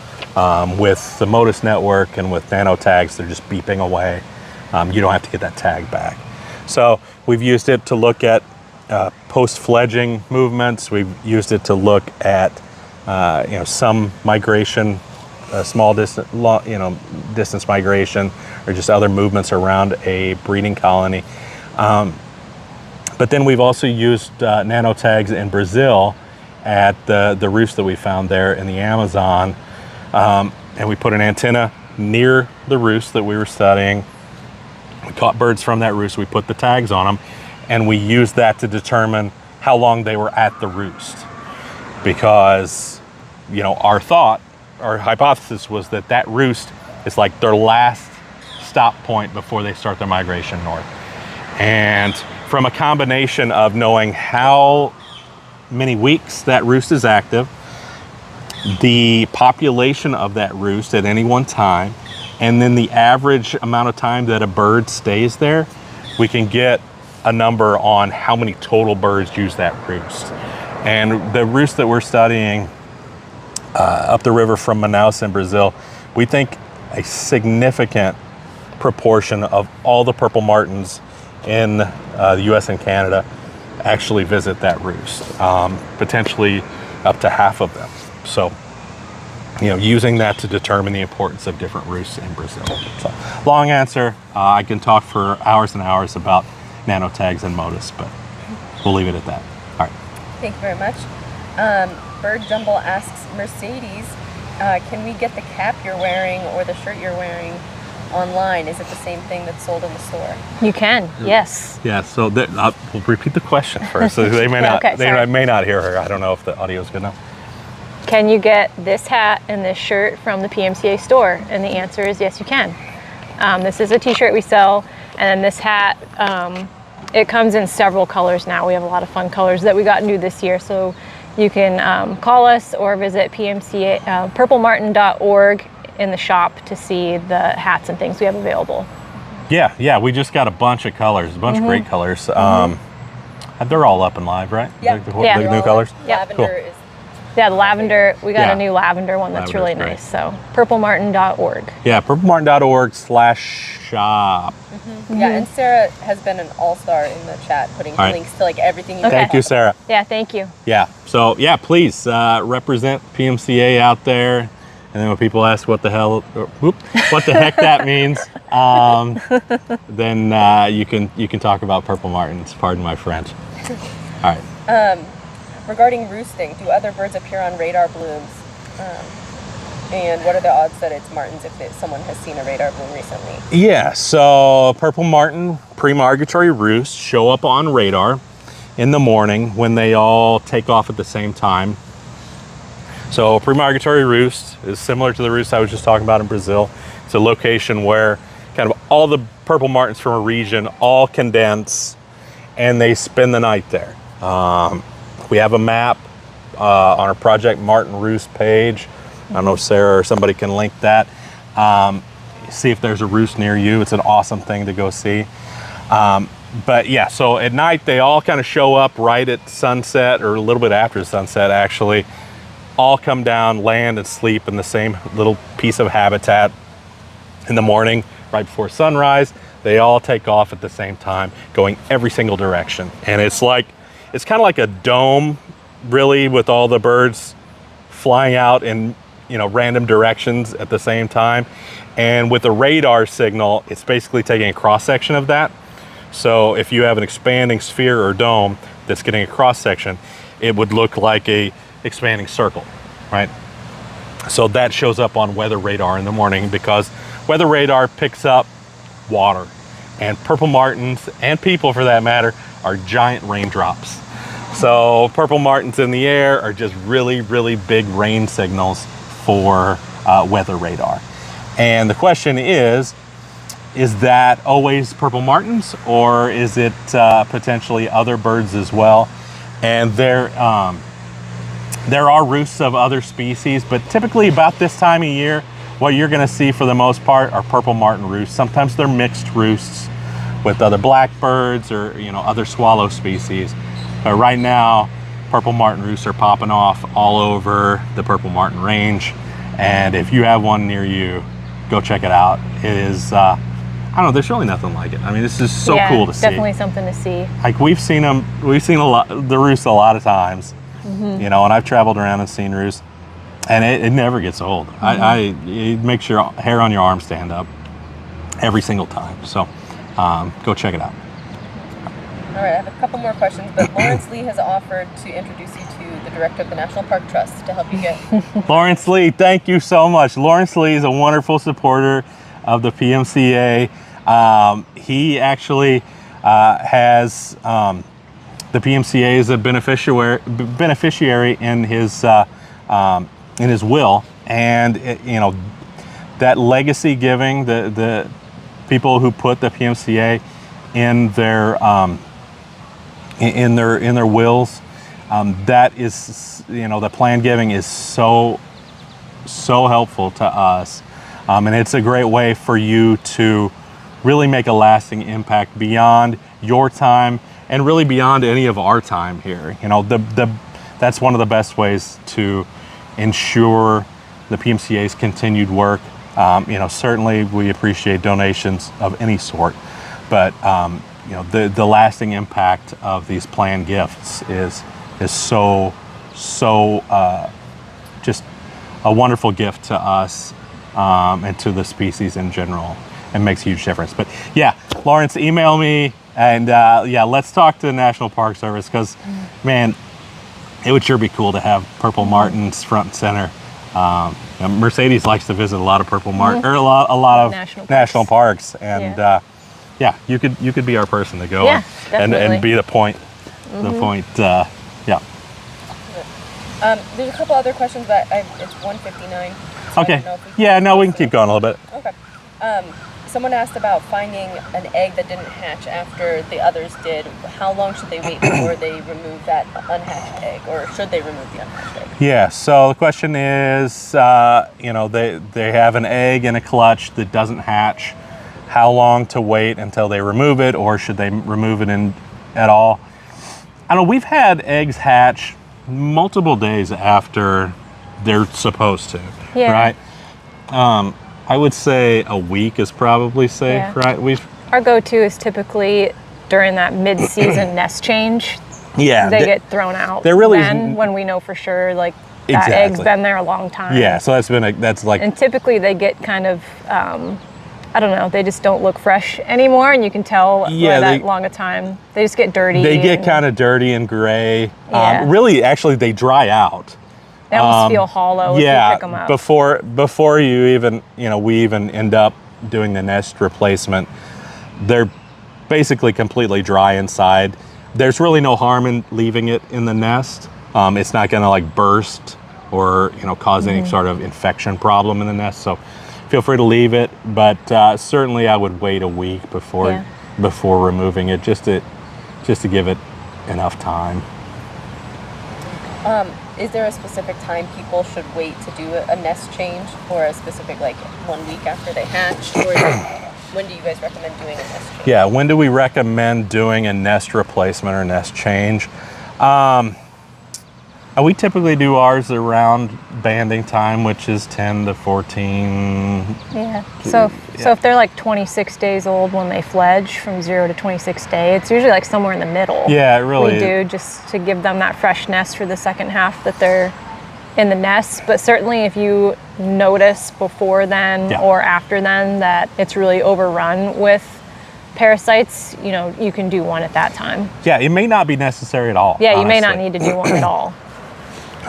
With the Modus network and with nano tags, they're just beeping away. You don't have to get that tag back. So we've used it to look at post-fledging movements. We've used it to look at some migration, small distance migration, or just other movements around a breeding colony. But then we've also used nano tags in Brazil at the roost that we found there in the Amazon. And we put an antenna near the roost that we were studying. We caught birds from that roost, we put the tags on them, and we used that to determine how long they were at the roost. Because, our hypothesis was that roost is like their last stop point before they start their migration north. And from a combination of knowing how many weeks that roost is active, the population of that roost at any one time, and then the average amount of time that a bird stays there, we can get a number on how many total birds use that roost. And the roost that we're studying up the river from Manaus in Brazil, we think a significant proportion of all the Purple Martins in the US and Canada actually visit that roost, potentially up to half of them. So, using that to determine the importance of different roosts in Brazil. So, long answer. I can talk for hours and hours about nano tags and Modus, but we'll leave it at that. All right. Thank you very much. Bird Jumble asks, Mercedes, can we get the cap you're wearing or the shirt you're wearing online? Is it the same thing that's sold in the store? You can, yes. Yeah, so we'll repeat the question first. So they may may not hear her. I don't know if the audio is good enough. Can you get this hat and this shirt from the PMCA store? And the answer is yes, you can. This is a t-shirt we sell, and then this hat, it comes in several colors now. We have a lot of fun colors that we got new this year. So you can call us or visit PMCA, purplemartin.org in the shop to see the hats and things we have available. Yeah, we just got a bunch of colors, a bunch of great colors. They're all up and live, right? Yeah. The new colors? Yeah. Lavender Cool. is Yeah, the lavender, we got Yeah. a new lavender one that's really Lavender's nice. So purplemartin.org. Yeah, purplemartin.org/shop. Yeah, and Sarah has been an all-star in the chat, putting All right. links to everything you Okay. Thank you, Sarah. Yeah, thank you. Yeah, so please represent PMCA out there. And then when people ask what the heck that means, then you can talk about Purple Martins. Pardon my French. All right. Regarding roosting, do other birds appear on radar blooms? And what are the odds that it's martins if someone has seen a radar bloom recently? Yeah, so Purple Martin pre-migratory roosts show up on radar. in the morning when they all take off at the same time. So a pre-migratory roost is similar to the roost I was just talking about in Brazil. It's a location where kind of all the purple martins from a region all condense and they spend the night there. We have a map on our Project Martin Roost page. I don't know if Sarah or somebody can link that. See if there's a roost near you. It's an awesome thing to go see. But yeah, so at night they all kind of show up right at sunset, or a little bit after sunset actually. All come down, land, and sleep in the same little piece of habitat. In the morning, right before sunrise, they all take off at the same time, going every single direction. And it's kind of like a dome, really, with all the birds flying out in, you know, random directions at the same time. And with the radar signal, it's basically taking a cross section of that. So if you have an expanding sphere or dome that's getting a cross section, it would look like a expanding circle, right? So that shows up on weather radar in the morning, because weather radar picks up water, and purple martins, and people for that matter, are giant raindrops. So purple martins in the air are just really, really big rain signals for weather radar. And the question is that always purple martins, or is it potentially other birds as well? And there are roosts of other species, but typically about this time of year, what you're gonna see for the most part are purple martin roosts. Sometimes they're mixed roosts with other blackbirds or, you know, other swallow species. But right now, purple martin roosts are popping off all over the purple martin range. And if you have one near you, go check it out. It is, I don't know, there's really nothing like it. I mean, this is so cool to see. Definitely something to see. Like we've seen the roosts a lot of times, you know, and I've traveled around and seen roosts, and it never gets old. It makes your hair on your arm stand up every single time. So go check it out. All right, I have a couple more questions, but Lawrence Lee has offered to introduce you to the director of the National Park Trust to help you get. Lawrence Lee, thank you so much. Lawrence Lee is a wonderful supporter of the PMCA. He actually has the PMCA is a beneficiary in his will, and you know, that legacy giving, the people who put the PMCA in their wills, that is, you know, the plan giving is so helpful to us, and it's a great way for you to really make a lasting impact beyond your time and really beyond any of our time here. You know, that's one of the best ways to ensure the PMCA's continued work. You know, certainly we appreciate donations of any sort, but you know, the lasting impact of these planned gifts is so just a wonderful gift to us and to the species in general. It makes a huge difference. But yeah, Lawrence, email me, and yeah, let's talk to the National Park Service, because man, it would sure be cool to have purple martins front and center. You know, Mercedes likes to visit a lot of purple martin, or a lot of national parks, and yeah, you could be our person to go and be the point. The point, yeah. There's a couple other questions, but it's 1:59. So Okay. Yeah, no, we can keep going a little bit. Okay. Someone asked about finding an egg that didn't hatch after the others did. How long should they wait before they remove that unhatched egg, or should they remove the unhatched egg? Yeah, so the question is, you know, they have an egg in a clutch that doesn't hatch. How long to wait until they remove it, or should they remove it at all? I don't know, we've had eggs hatch multiple days after they're supposed to, right? I would say a week is probably safe, right? Our go-to is typically during that mid-season nest change. Yeah, they get thrown out. There really then when we know for sure, like that egg's been there a long time. Yeah, so that's like. And typically they get kind of, I don't know, they just don't look fresh anymore, and you can tell by that long a time. They just get dirty. They get kind of dirty and gray. Really, actually, they dry out. They almost feel hollow if you pick them up. Before you even, you know, we even end up doing the nest replacement, they're basically completely dry inside. there's really no harm in leaving it in the nest. It's not going to like burst or cause any sort of infection problem in the nest. So feel free to leave it, but certainly I would wait a week before removing it, just to give it enough time. Is there a specific time people should wait to do a nest change, or a specific, like 1 week after they hatch, or when do you guys recommend doing a nest change? Yeah, when do we recommend doing a nest replacement or nest change? We typically do ours around banding time, which is 10 to 14. Yeah. So if they're like 26 days old when they fledge, from 0 to 26 day, it's usually like somewhere in the middle. Yeah, it really we do, just to give them that fresh nest for the second half that they're in the nest. But certainly if you notice before then or after then that it's really overrun with parasites, you can do one at that time. Yeah, it may not be necessary at all. Yeah, you honestly. may not need to do one at all.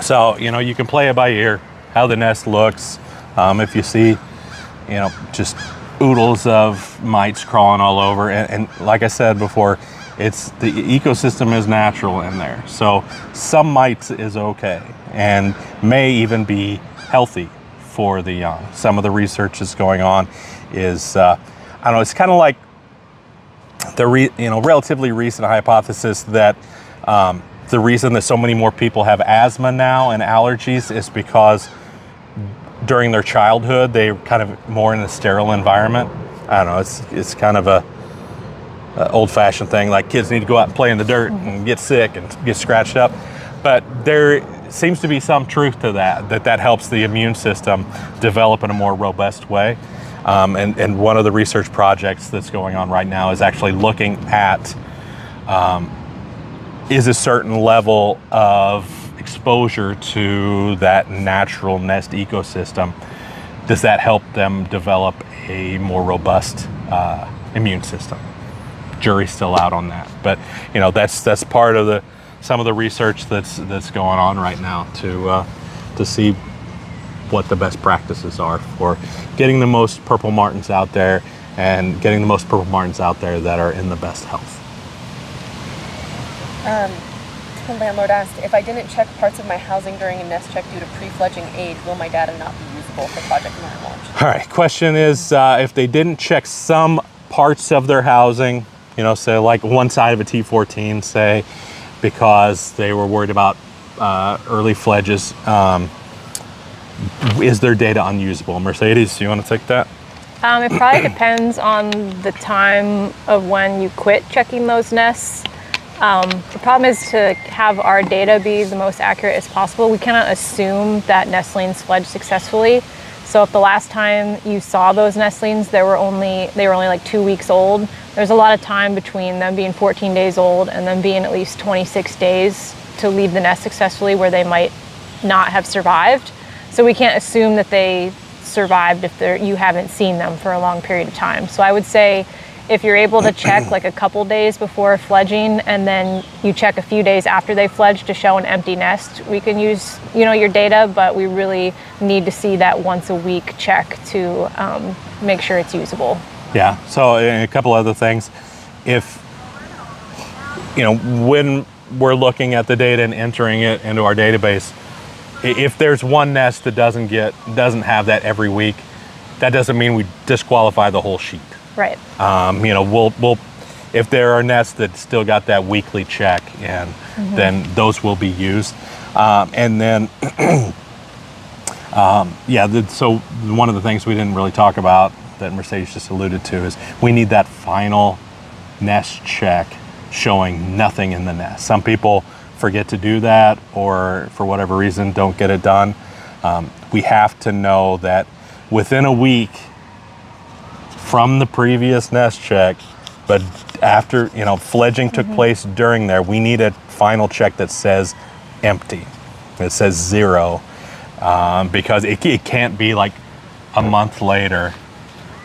So, you can play it by ear, how the nest looks. If you see, just oodles of mites crawling all over. And like I said before, the ecosystem is natural in there. So some mites is okay and may even be healthy for the young. Some of the research that's going on is, it's kind of like the relatively recent hypothesis that the reason that so many more people have asthma now and allergies is because during their childhood they're kind of more in a sterile environment. I don't know, it's kind of a old-fashioned thing, like kids need to go out and play in the dirt and get sick and get scratched up. But there seems to be some truth to that helps the immune system develop in a more robust way. And one of the research projects that's going on right now is actually looking at is a certain level of exposure to that natural nest ecosystem, does that help them develop a more robust immune system? Jury's still out on that, but that's part of some of the research that's going on right now to see what the best practices are for getting the most purple martins out there and getting the most purple martins out there that are in the best health. The landlord asked, if I didn't check parts of my housing during a nest check due to pre-fledging age, will my data not be usable for Project MartinWatch? All right, question is, if they didn't check some parts of their housing, say like one side of a T14, say, because they were worried about early fledges, is their data unusable? Mercedes, do you want to take that? It probably depends on the time of when you quit checking those nests. The problem is to have our data be the most accurate as possible. We cannot assume that nestlings fledged successfully. So if the last time you saw those nestlings, they were only like 2 weeks old, there's a lot of time between them being 14 days old and them being at least 26 days to leave the nest successfully where they might not have survived. So we can't assume that they survived if you haven't seen them for a long period of time. So I would say if you're able to check like a couple days before fledging and then you check a few days after they fledged to show an empty nest, we can use your data, but we really need to see that once a week check to make sure it's usable. Yeah, so a couple other things. If, when we're looking at the data and entering it into our database, if there's one nest that doesn't have that every week, that doesn't mean we disqualify the whole sheet. Right. We'll if there are nests that still got that weekly check, and then those will be used. And then, so one of the things we didn't really talk about that Mercedes just alluded to is we need that final nest check showing nothing in the nest. Some people forget to do that, or for whatever reason don't get it done. We have to know that within a week from the previous nest check, but after fledging took place during there, we need a final check that says empty. It says 0, because it can't be like a month later,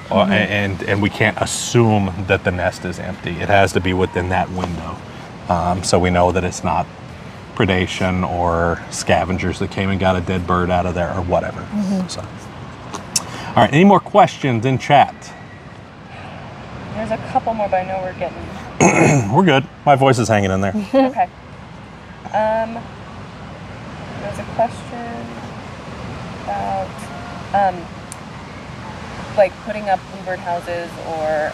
and we can't assume that the nest is empty. It has to be within that window, so we know that it's not predation or scavengers that came and got a dead bird out of there or whatever. So, all right, any more questions in chat? There's a couple more, but I know we're getting We're good. My voice is hanging in there. Okay. There's a question about like putting up bluebird houses or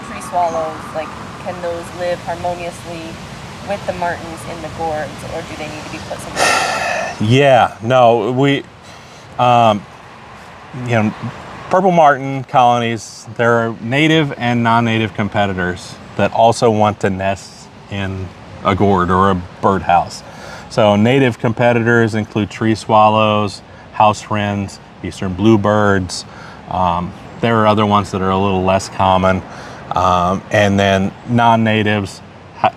tree swallows. Like, can those live harmoniously with the martins in the gourds, or do they need to be put somewhere else? Yeah, no, we, purple martin colonies, there are native and non-native competitors that also want to nest in a gourd or a birdhouse. So native competitors include tree swallows, house wrens, eastern bluebirds. There are other ones that are a little less common. And then non-natives,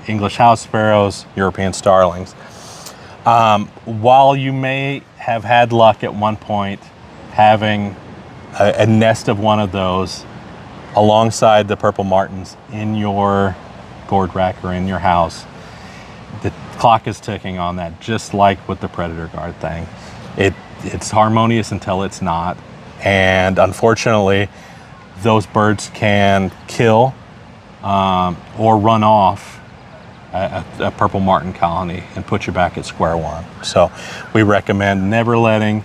English house sparrows, European starlings. While you may have had luck at one point having a nest of one of those alongside the purple martins in your gourd rack or in your house, the clock is ticking on that, just like with the predator guard thing. It's harmonious until it's not. And unfortunately, those birds can kill or run off a purple martin colony and put you back at square one. So we recommend never letting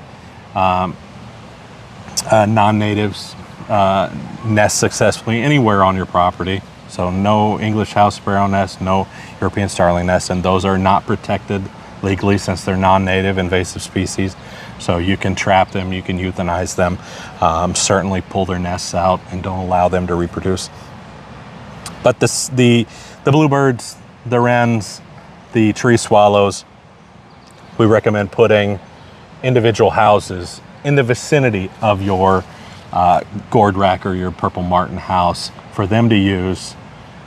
non-natives nest successfully anywhere on your property. So no English house sparrow nest, no European starling nest, and those are not protected legally since they're non-native invasive species. So you can trap them, you can euthanize them, certainly pull their nests out and don't allow them to reproduce. But the bluebirds, the wrens, the tree swallows, we recommend putting individual houses in the vicinity of your gourd rack or your purple martin house for them to use,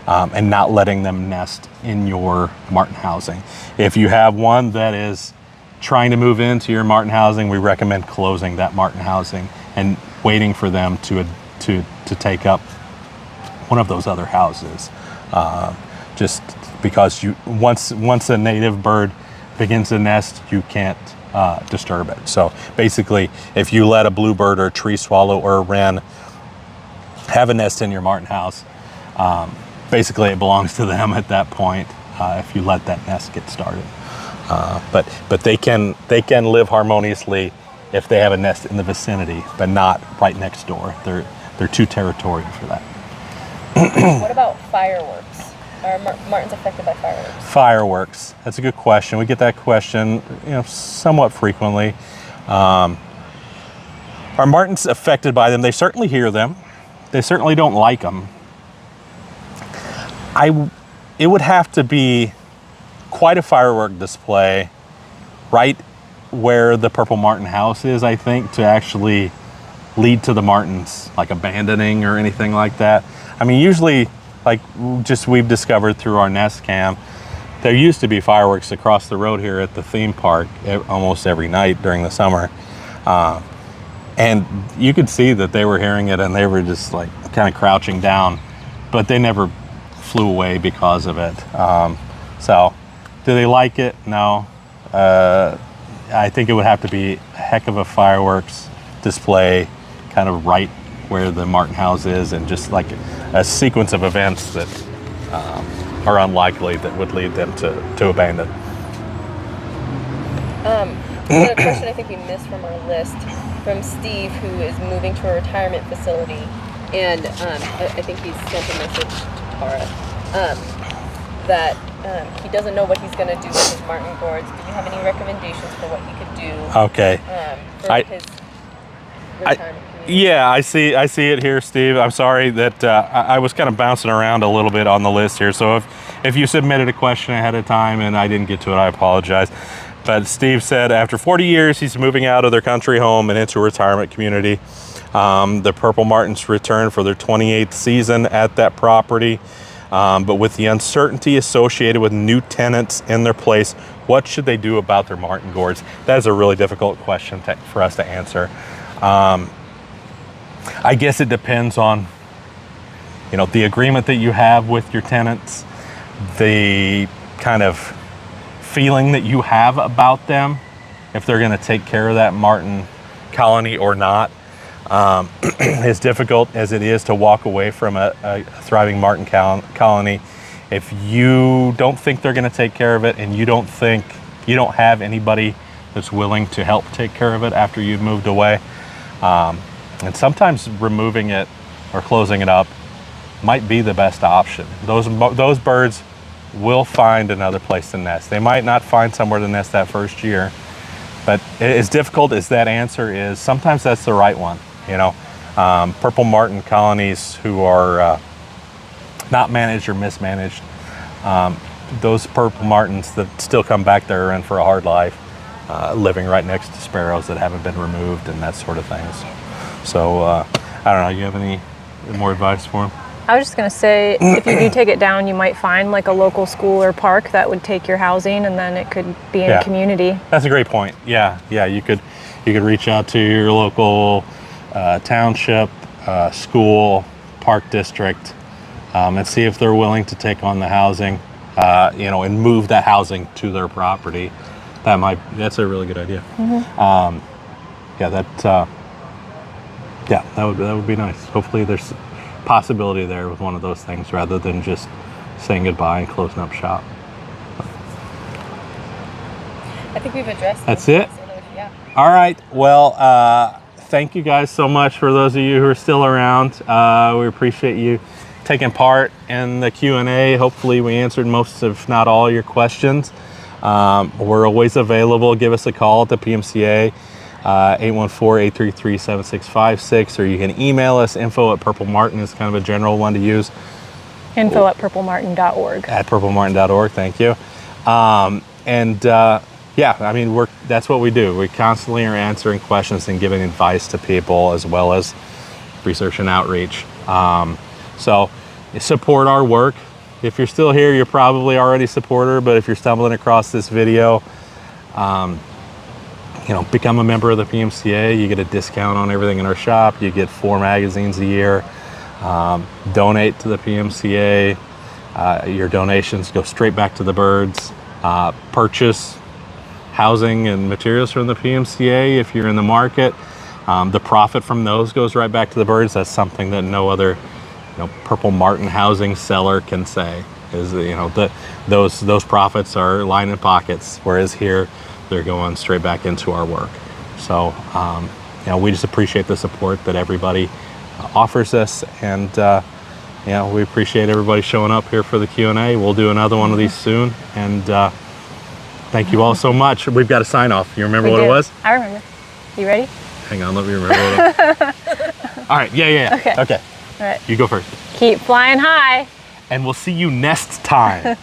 and not letting them nest in your martin housing. If you have one that is trying to move into your martin housing, we recommend closing that martin housing and waiting for them to take up one of those other houses. Just because once a native bird begins to nest, you can't disturb it. So basically, if you let a bluebird or a tree swallow or a wren have a nest in your martin house, basically it belongs to them at that point if you let that nest get started. But they can live harmoniously if they have a nest in the vicinity, but not right next door. They're too territorial for that. What about fireworks? Are martins affected by fireworks? Fireworks. That's a good question. We get that question, somewhat frequently. Are martins affected by them? They certainly hear them. They certainly don't like them. It would have to be quite a firework display right where the purple martin house is, I think, to actually lead to the martins like abandoning or anything like that. I mean, usually, like we've discovered through our nest cam, there used to be fireworks across the road here at the theme park almost every night during the summer. And you could see that they were hearing it and they were just like kind of crouching down, but they never flew away because of it. So do they like it? No. I think it would have to be a heck of a fireworks display kind of right where the martin house is, and just like a sequence of events that are unlikely that would lead them to abandon. Another question I think we missed from our list from Steve, who is moving to a retirement facility, and I think he sent a message to Tara that he doesn't know what he's going to do with his martin gourds. Do you have any recommendations for what he could do? Okay. For his retirement? Yeah, I see it here, Steve. I'm sorry that I was kind of bouncing around a little bit on the list here. So if you submitted a question ahead of time and I didn't get to it, I apologize. But Steve said after 40 years, he's moving out of their country home and into a retirement community. The purple martins return for their 28th season at that property. But with the uncertainty associated with new tenants in their place, what should they do about their martin gourds? That is a really difficult question for us to answer. I guess it depends on, the agreement that you have with your tenants, the kind of feeling that you have about them, if they're going to take care of that martin colony or not. As difficult as it is to walk away from a thriving martin colony, if you don't think they're going to take care of it, and you don't have anybody that's willing to help take care of it after you've moved away, and sometimes removing it or closing it up might be the best option. Those birds will find another place to nest. They might not find somewhere to nest that first year, but as difficult as that answer is, sometimes that's the right one. You know, purple martin colonies who are not managed or mismanaged, those purple martins that still come back there are in for a hard life, living right next to sparrows that haven't been removed and that sort of things. So I don't know, you have any more advice for them? I was just going to say, if you do take it down, you might find like a local school or park that would take your housing, and then it could be in a community. That's a great point. Yeah, you could reach out to your local township, school, park district, and see if they're willing to take on the housing, and move that housing to their property. That's a really good idea. Mm-hmm. That would be nice. Hopefully there's possibility there with one of those things, rather than just saying goodbye and closing up shop. I think we've addressed that's it. Yeah. All right. Well, thank you guys so much for those of you who are still around. We appreciate you taking part in the Q&A. Hopefully we answered most, if not all, your questions. We're always available. Give us a call at the PMCA, 814-833-7656, or you can email us. info@purplemartin is kind of a general one to use. info@purplemartin.org. At purplemartin.org, thank you. That's what we do. We constantly are answering questions and giving advice to people, as well as research and outreach. So support our work. If you're still here, you're probably already a supporter, but if you're stumbling across this video, become a member of the PMCA. You get a discount on everything in our shop. You get 4 magazines a year. Donate to the PMCA. Your donations go straight back to the birds. Purchase housing and materials from the PMCA if you're in the market. The profit from those goes right back to the birds. That's something that no other purple martin housing seller can say, is those profits are lining pockets, whereas here they're going straight back into our work. So we just appreciate the support that everybody offers us, and we appreciate everybody showing up here for the Q&A. We'll do another one of these soon, and thank you all so much. We've got a sign off. You remember what it was? I remember. You ready? Hang on, let me remember what it was. All right, yeah. Okay. All right. You go first. Keep flying high. And we'll see you next time.